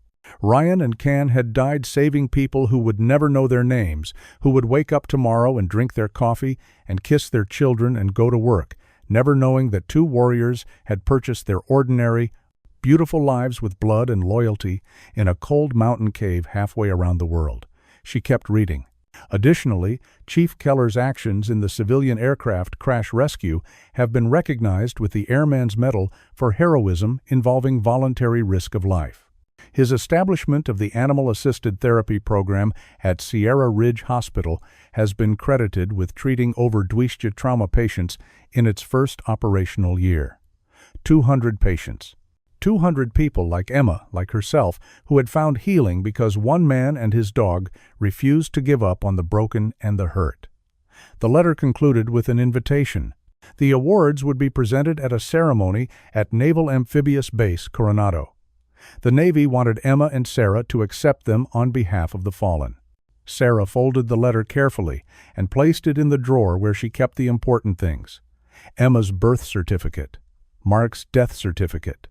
Ryan and Can had died saving people who would never know their names, who would wake up tomorrow and drink their coffee and kiss their children and go to work, never knowing that two warriors had purchased their ordinary, beautiful lives with blood and loyalty in a cold mountain cave halfway around the world. She kept reading. Additionally, Chief Keller's actions in the civilian aircraft crash rescue have been recognized with the Airman's Medal for heroism involving voluntary risk of life. His establishment of the Animal-Assisted Therapy Program at Sierra Ridge Hospital has been credited with treating over Dwistia trauma patients in its first operational year. 200 patients. 200 people like Emma, like herself, who had found healing because one man and his dog refused to give up on the broken and the hurt. The letter concluded with an invitation. The awards would be presented at a ceremony at Naval Amphibious Base Coronado. The Navy wanted Emma and Sarah to accept them on behalf of the fallen. Sarah folded the letter carefully and placed it in the drawer where she kept the important things. Emma's birth certificate, Mark's death certificate,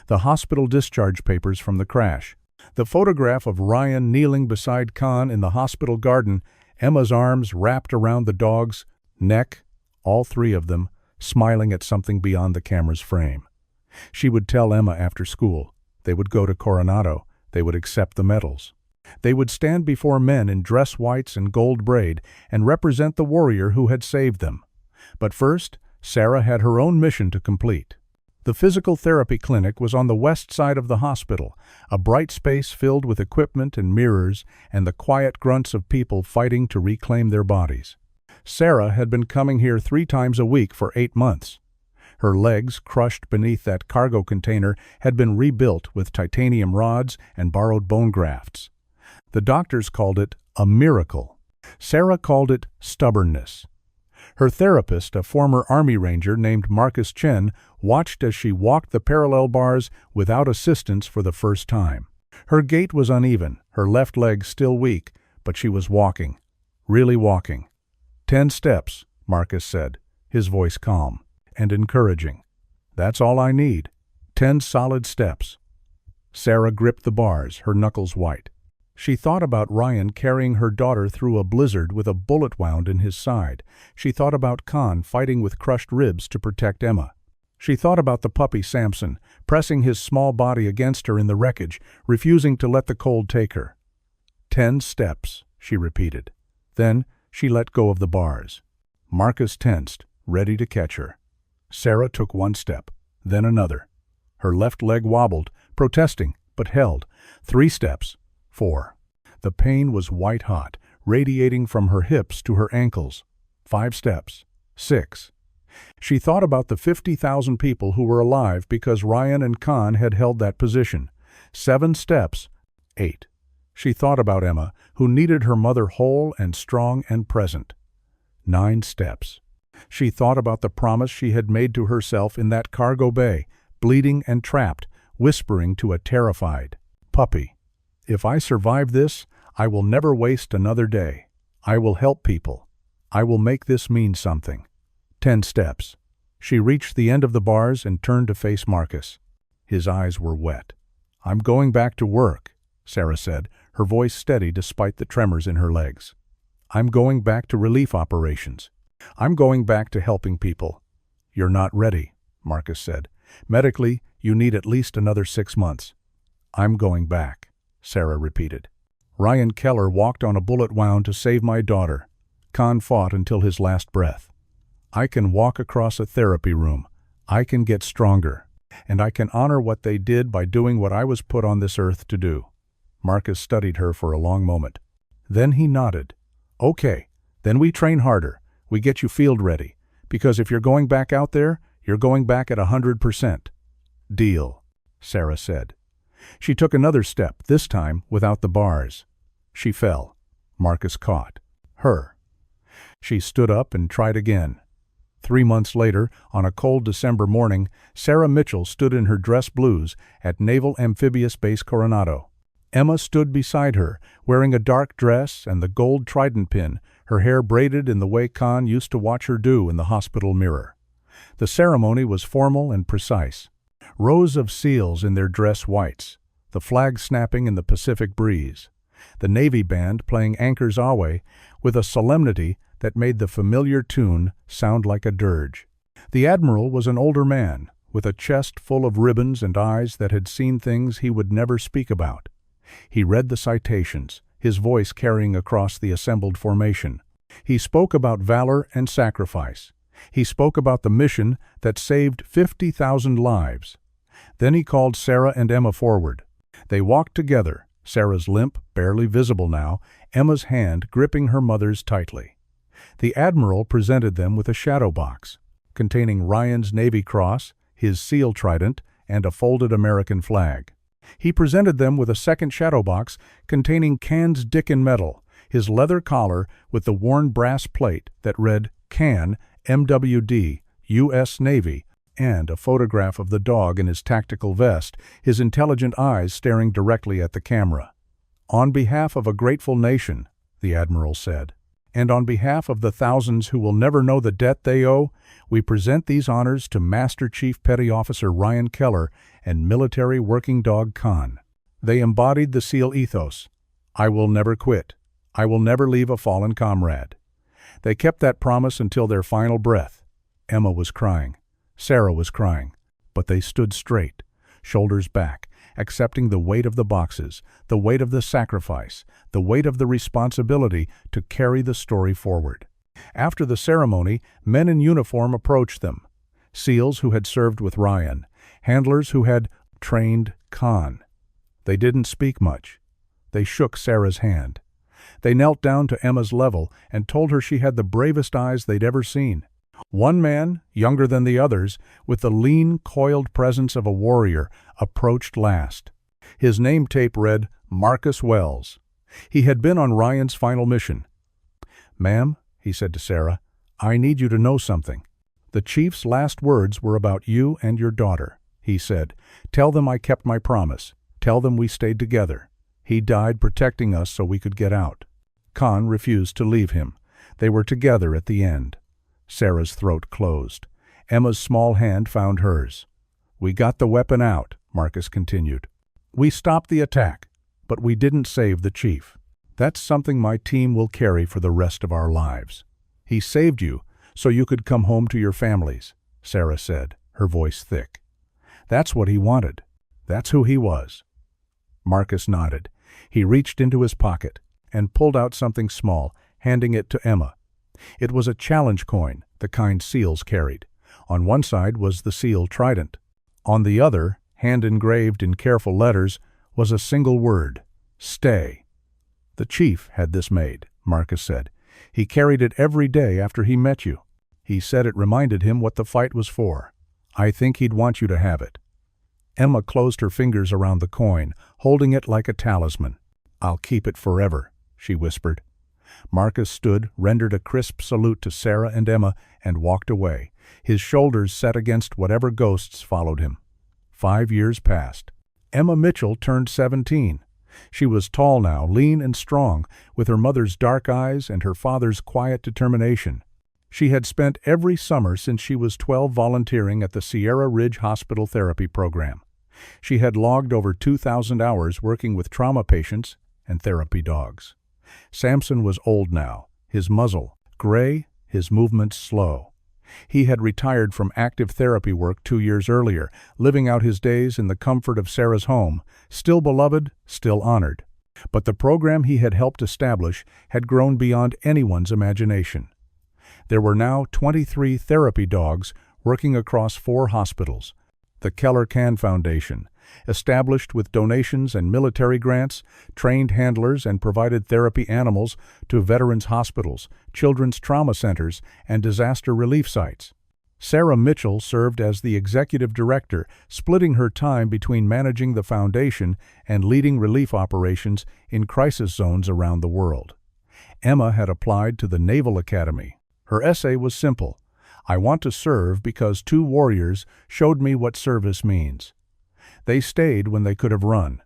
the hospital discharge papers from the crash, the photograph of Ryan kneeling beside Khan in the hospital garden, Emma's arms wrapped around the dog's neck, all three of them, smiling at something beyond the camera's frame. She would tell Emma after school. They would go to Coronado. They would accept the medals. They would stand before men in dress whites and gold braid and represent the warrior who had saved them. But first, Sarah had her own mission to complete. The physical therapy clinic was on the west side of the hospital, a bright space filled with equipment and mirrors and the quiet grunts of people fighting to reclaim their bodies. Sarah had been coming here 3 times a week for 8 months. Her legs, crushed beneath that cargo container, had been rebuilt with titanium rods and borrowed bone grafts. The doctors called it a miracle. Sarah called it stubbornness. Her therapist, a former Army Ranger named Marcus Chen, watched as she walked the parallel bars without assistance for the first time. Her gait was uneven, her left leg still weak, but she was walking, really walking. 10 steps, Marcus said, his voice calm and encouraging. That's all I need. 10 solid steps. Sarah gripped the bars, her knuckles white. She thought about Ryan carrying her daughter through a blizzard with a bullet wound in his side. She thought about Khan fighting with crushed ribs to protect Emma. She thought about the puppy Samson, pressing his small body against her in the wreckage, refusing to let the cold take her. 10 steps, she repeated. Then she let go of the bars. Marcus tensed, ready to catch her. Sarah took 1 step, then another. Her left leg wobbled, protesting, but held. 3 steps. 4. The pain was white-hot, radiating from her hips to her ankles. 5 steps. 6. She thought about the 50,000 people who were alive because Ryan and Khan had held that position. 7 steps. 8. She thought about Emma, who needed her mother whole and strong and present. 9 steps. She thought about the promise she had made to herself in that cargo bay, bleeding and trapped, whispering to a terrified puppy. If I survive this, I will never waste another day. I will help people. I will make this mean something. 10 steps. She reached the end of the bars and turned to face Marcus. His eyes were wet. I'm going back to work, Sarah said, her voice steady despite the tremors in her legs. I'm going back to relief operations. I'm going back to helping people. You're not ready, Marcus said. Medically, you need at least another 6 months. I'm going back, Sarah repeated. Ryan Keller walked on a bullet wound to save my daughter. Khan fought until his last breath. I can walk across a therapy room. I can get stronger. And I can honor what they did by doing what I was put on this earth to do. Marcus studied her for a long moment. Then he nodded. Okay, then we train harder. We get you field ready. Because if you're going back out there, you're going back at 100%. Deal, Sarah said. She took another step, this time without the bars. She fell. Marcus caught her. She stood up and tried again. 3 months later, on a cold December morning, Sarah Mitchell stood in her dress blues at Naval Amphibious Base Coronado. Emma stood beside her, wearing a dark dress and the gold trident pin, her hair braided in the way Khan used to watch her do in the hospital mirror. The ceremony was formal and precise. Rows of SEALs in their dress whites, the flag snapping in the Pacific breeze, the Navy band playing Anchor's Awe with a solemnity that made the familiar tune sound like a dirge. The Admiral was an older man, with a chest full of ribbons and eyes that had seen things he would never speak about. He read the citations, his voice carrying across the assembled formation. He spoke about valor and sacrifice. He spoke about the mission that saved 50,000 lives. Then he called Sarah and Emma forward. They walked together, Sarah's limp, barely visible now, Emma's hand gripping her mother's tightly. The Admiral presented them with a shadow box, containing Ryan's Navy Cross, his SEAL trident, and a folded American flag. He presented them with a second shadow box containing Can's Dickin medal, his leather collar with the worn brass plate that read Can, MWD, U.S. Navy, and a photograph of the dog in his tactical vest, his intelligent eyes staring directly at the camera. On behalf of a grateful nation, the Admiral said, and on behalf of the thousands who will never know the debt they owe, we present these honors to Master Chief Petty Officer Ryan Keller and Military Working Dog Khan. They embodied the SEAL ethos. I will never quit. I will never leave a fallen comrade. They kept that promise until their final breath. Emma was crying. Sarah was crying. But they stood straight, shoulders back, accepting the weight of the boxes, the weight of the sacrifice, the weight of the responsibility to carry the story forward. After the ceremony, men in uniform approached them. SEALs who had served with Ryan, handlers who had trained Khan. They didn't speak much. They shook Sarah's hand. They knelt down to Emma's level and told her she had the bravest eyes they'd ever seen. One man, younger than the others, with the lean, coiled presence of a warrior, approached last. His name tape read Marcus Wells. He had been on Ryan's final mission. "Ma'am," he said to Sarah, "I need you to know something. The chief's last words were about you and your daughter," he said. "Tell them I kept my promise. Tell them we stayed together. He died protecting us so we could get out." Khan refused to leave him. They were together at the end. Sarah's throat closed. Emma's small hand found hers. "We got the weapon out," Marcus continued. "We stopped the attack, but we didn't save the chief. That's something my team will carry for the rest of our lives. He saved you so you could come home to your families," Sarah said, her voice thick. "That's what he wanted. That's who he was." Marcus nodded. He reached into his pocket and pulled out something small, handing it to Emma. It was a challenge coin, the kind SEALs carried. On one side was the SEAL trident. On the other, hand-engraved in careful letters, was a single word: stay. "The chief had this made," Marcus said. "He carried it every day after he met you. He said it reminded him what the fight was for. I think he'd want you to have it." Emma closed her fingers around the coin, holding it like a talisman. "I'll keep it forever," she whispered. Marcus stood, rendered a crisp salute to Sarah and Emma, and walked away, his shoulders set against whatever ghosts followed him. 5 years passed. Emma Mitchell turned 17. She was tall now, lean and strong, with her mother's dark eyes and her father's quiet determination. She had spent every summer since she was 12 volunteering at the Sierra Ridge Hospital Therapy Program. She had logged over 2,000 hours working with trauma patients and therapy dogs. Samson was old now, his muzzle gray, his movements slow. He had retired from active therapy work 2 years earlier, living out his days in the comfort of Sarah's home, still beloved, still honored. But the program he had helped establish had grown beyond anyone's imagination. There were now 23 therapy dogs working across 4 hospitals. The Keller Foundation, established with donations and military grants, trained handlers and provided therapy animals to veterans' hospitals, children's trauma centers, and disaster relief sites. Sarah Mitchell served as the executive director, splitting her time between managing the foundation and leading relief operations in crisis zones around the world. Emma had applied to the Naval Academy. Her essay was simple: "I want to serve because 2 warriors showed me what service means. They stayed when they could have run.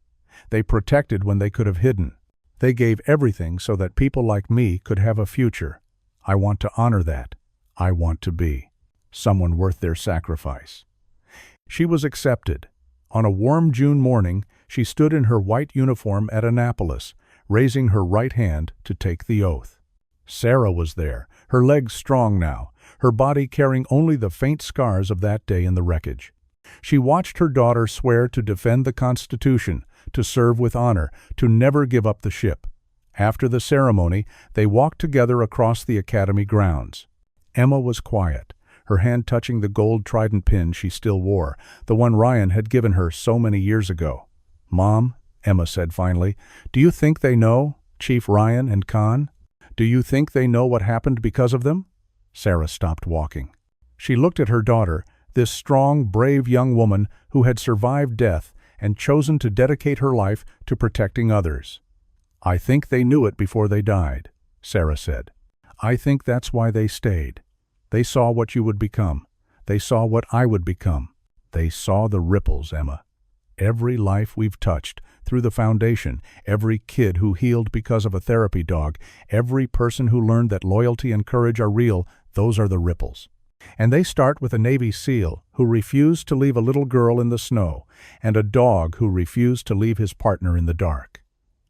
They protected when they could have hidden. They gave everything so that people like me could have a future. I want to honor that. I want to be someone worth their sacrifice." She was accepted. On a warm June morning, she stood in her white uniform at Annapolis, raising her right hand to take the oath. Sarah was there, her legs strong now, her body carrying only the faint scars of that day in the wreckage. She watched her daughter swear to defend the Constitution, to serve with honor, to never give up the ship. After the ceremony, they walked together across the academy grounds. Emma was quiet, her hand touching the gold trident pin she still wore, the one Ryan had given her so many years ago. "Mom," Emma said finally, "do you think they know, Chief Ryan and Khan? Do you think they know what happened because of them?" Sarah stopped walking. She looked at her daughter, this strong, brave young woman who had survived death and chosen to dedicate her life to protecting others. "I think they knew it before they died," Sarah said. "I think that's why they stayed. They saw what you would become. They saw what I would become. They saw the ripples, Emma. Every life we've touched through the foundation, every kid who healed because of a therapy dog, every person who learned that loyalty and courage are real, those are the ripples. And they start with a Navy SEAL who refused to leave a little girl in the snow, and a dog who refused to leave his partner in the dark."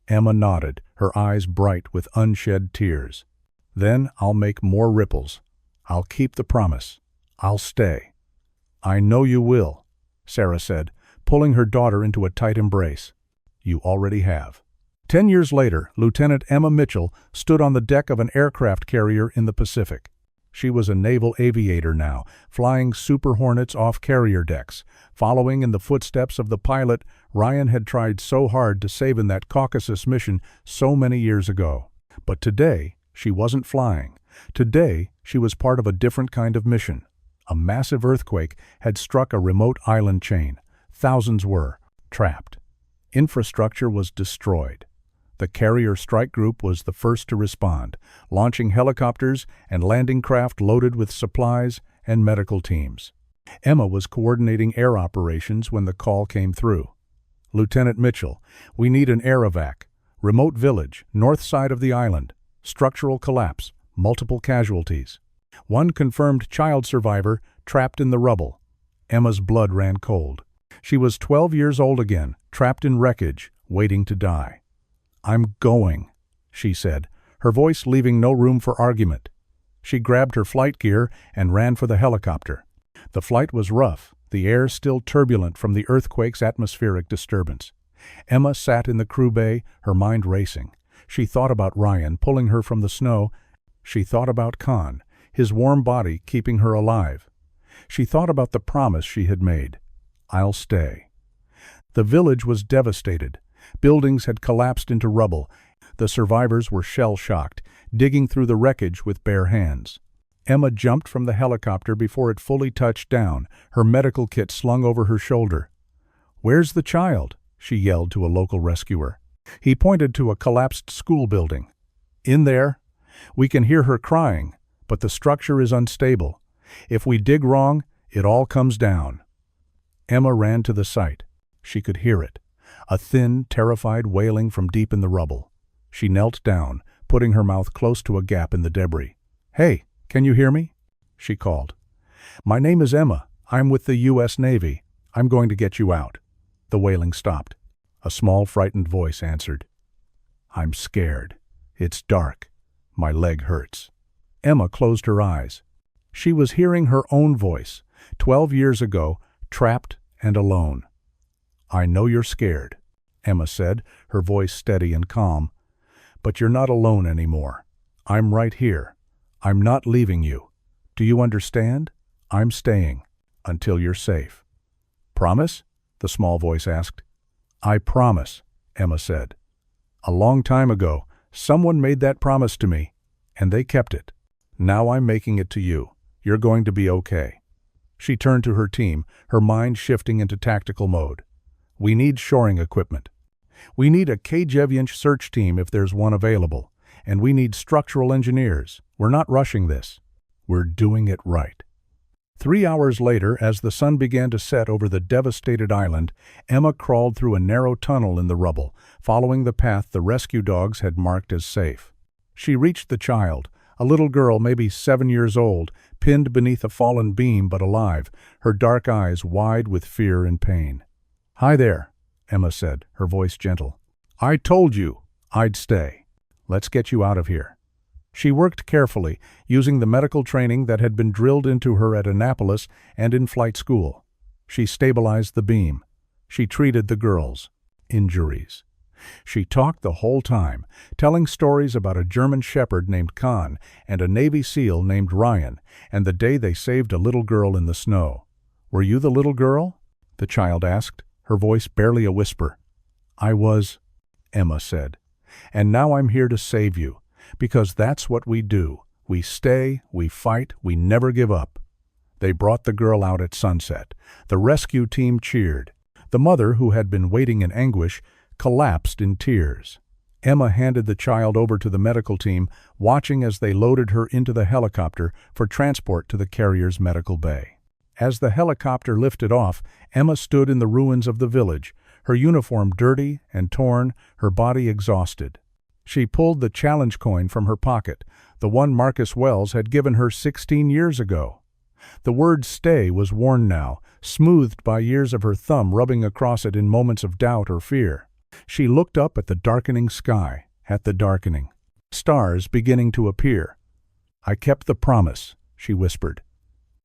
Emma nodded, her eyes bright with unshed tears. "Then I'll make more ripples. I'll keep the promise. I'll stay." "I know you will," Sarah said, pulling her daughter into a tight embrace. "You already have." 10 years later, Lieutenant Emma Mitchell stood on the deck of an aircraft carrier in the Pacific. She was a naval aviator now, flying Super Hornets off carrier decks, following in the footsteps of the pilot Ryan had tried so hard to save in that Caucasus mission so many years ago. But today, she wasn't flying. Today, she was part of a different kind of mission. A massive earthquake had struck a remote island chain. Thousands were trapped. Infrastructure was destroyed. The carrier strike group was the first to respond, launching helicopters and landing craft loaded with supplies and medical teams. Emma was coordinating air operations when the call came through. "Lieutenant Mitchell, we need an air evac. Remote village, north side of the island. Structural collapse, multiple casualties. One confirmed child survivor trapped in the rubble." Emma's blood ran cold. She was 12 years old again, trapped in wreckage, waiting to die. "I'm going," she said, her voice leaving no room for argument. She grabbed her flight gear and ran for the helicopter. The flight was rough, the air still turbulent from the earthquake's atmospheric disturbance. Emma sat in the crew bay, her mind racing. She thought about Ryan pulling her from the snow. She thought about Khan, his warm body keeping her alive. She thought about the promise she had made. "I'll stay." The village was devastated. Buildings had collapsed into rubble. The survivors were shell-shocked, digging through the wreckage with bare hands. Emma jumped from the helicopter before it fully touched down, her medical kit slung over her shoulder. "Where's the child?" she yelled to a local rescuer. He pointed to a collapsed school building. "In there. We can hear her crying, but the structure is unstable. If we dig wrong, it all comes down." Emma ran to the site. She could hear it, a thin, terrified wailing from deep in the rubble. She knelt down, putting her mouth close to a gap in the debris. "Hey, can you hear me?" she called. "My name is Emma. I'm with the U.S. Navy. I'm going to get you out." The wailing stopped. A small, frightened voice answered. "I'm scared. It's dark. My leg hurts." Emma closed her eyes. She was hearing her own voice, 12 years ago, trapped and alone. "I know you're scared," Emma said, her voice steady and calm. "But you're not alone anymore. I'm right here. I'm not leaving you. Do you understand? I'm staying until you're safe." "Promise?" the small voice asked. "I promise," Emma said. "A long time ago, someone made that promise to me, and they kept it. Now I'm making it to you. You're going to be okay." She turned to her team, her mind shifting into tactical mode. "We need shoring equipment. We need a Kjevianj search team if there's one available, and we need structural engineers. We're not rushing this. We're doing it right." 3 hours later, as the sun began to set over the devastated island, Emma crawled through a narrow tunnel in the rubble, following the path the rescue dogs had marked as safe. She reached the child, a little girl maybe 7 years old, pinned beneath a fallen beam but alive, her dark eyes wide with fear and pain. "Hi there," Emma said, her voice gentle. "I told you I'd stay. Let's get you out of here." She worked carefully, using the medical training that had been drilled into her at Annapolis and in flight school. She stabilized the beam. She treated the girl's injuries. She talked the whole time, telling stories about a German shepherd named Khan and a Navy SEAL named Ryan, and the day they saved a little girl in the snow. "Were you the little girl?" the child asked, her voice barely a whisper. "I was," Emma said. "And now I'm here to save you. Because that's what we do. We stay, we fight, we never give up." They brought the girl out at sunset. The rescue team cheered. The mother, who had been waiting in anguish, collapsed in tears. Emma handed the child over to the medical team, watching as they loaded her into the helicopter for transport to the carrier's medical bay. As the helicopter lifted off, Emma stood in the ruins of the village, her uniform dirty and torn, her body exhausted. She pulled the challenge coin from her pocket, the one Marcus Wells had given her 16 years ago. The word "stay" was worn now, smoothed by years of her thumb rubbing across it in moments of doubt or fear. She looked up at the darkening sky, at the darkening stars beginning to appear. "I kept the promise," she whispered.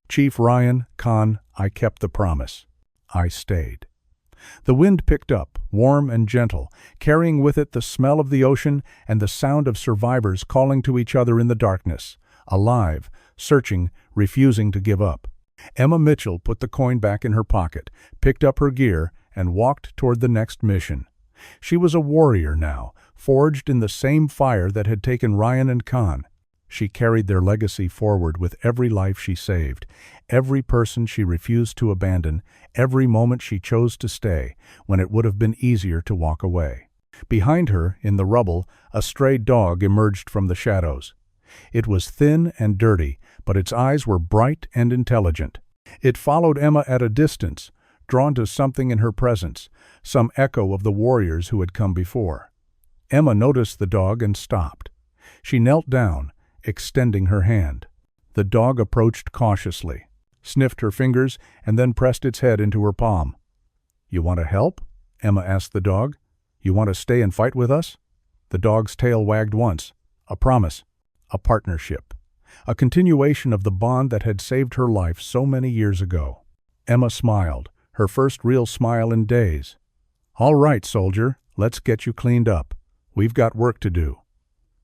"Chief Ryan, Khan, I kept the promise. I stayed." The wind picked up, warm and gentle, carrying with it the smell of the ocean and the sound of survivors calling to each other in the darkness, alive, searching, refusing to give up. Emma Mitchell put the coin back in her pocket, picked up her gear, and walked toward the next mission. She was a warrior now, forged in the same fire that had taken Ryan and Khan. She carried their legacy forward with every life she saved, every person she refused to abandon, every moment she chose to stay, when it would have been easier to walk away. Behind her, in the rubble, a stray dog emerged from the shadows. It was thin and dirty, but its eyes were bright and intelligent. It followed Emma at a distance, drawn to something in her presence, some echo of the warriors who had come before. Emma noticed the dog and stopped. She knelt down, extending her hand. The dog approached cautiously, sniffed her fingers, and then pressed its head into her palm. "You want to help?" Emma asked the dog. "You want to stay and fight with us?" The dog's tail wagged once. A promise. A partnership. A continuation of the bond that had saved her life so many years ago. Emma smiled, her first real smile in days. "All right, soldier, let's get you cleaned up. We've got work to do."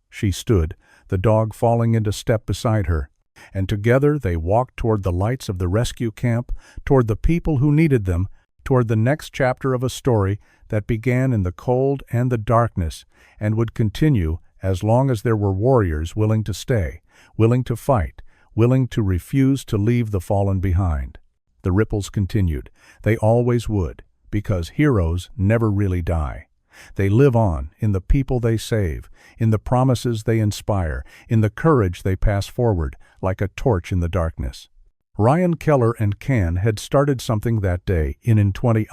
She stood, the dog falling into step beside her, and together they walked toward the lights of the rescue camp, toward the people who needed them, toward the next chapter of a story that began in the cold and the darkness and would continue as long as there were warriors willing to stay, willing to fight, willing to refuse to leave the fallen behind. The ripples continued. They always would, because heroes never really die. They live on in the people they save, in the promises they inspire, in the courage they pass forward, like a torch in the darkness. Ryan, Keller, and Can had started something that day in 20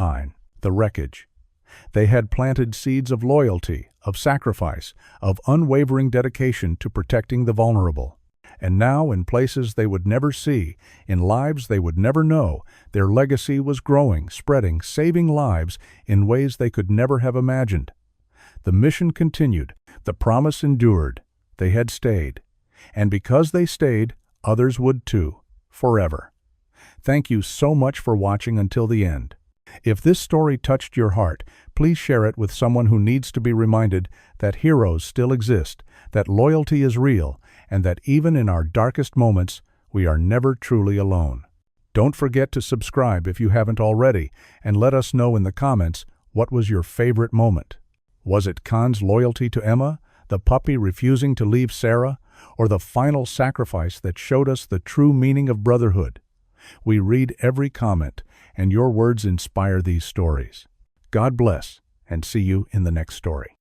the Wreckage. They had planted seeds of loyalty, of sacrifice, of unwavering dedication to protecting the vulnerable. And now, in places they would never see, in lives they would never know, their legacy was growing, spreading, saving lives in ways they could never have imagined. The mission continued. The promise endured. They had stayed. And because they stayed, others would too, forever. Thank you so much for watching until the end. If this story touched your heart, please share it with someone who needs to be reminded that heroes still exist, that loyalty is real, and that even in our darkest moments, we are never truly alone. Don't forget to subscribe if you haven't already, and let us know in the comments what was your favorite moment. Was it Khan's loyalty to Emma, the puppy refusing to leave Sarah, or the final sacrifice that showed us the true meaning of brotherhood? We read every comment, and your words inspire these stories. God bless, and see you in the next story.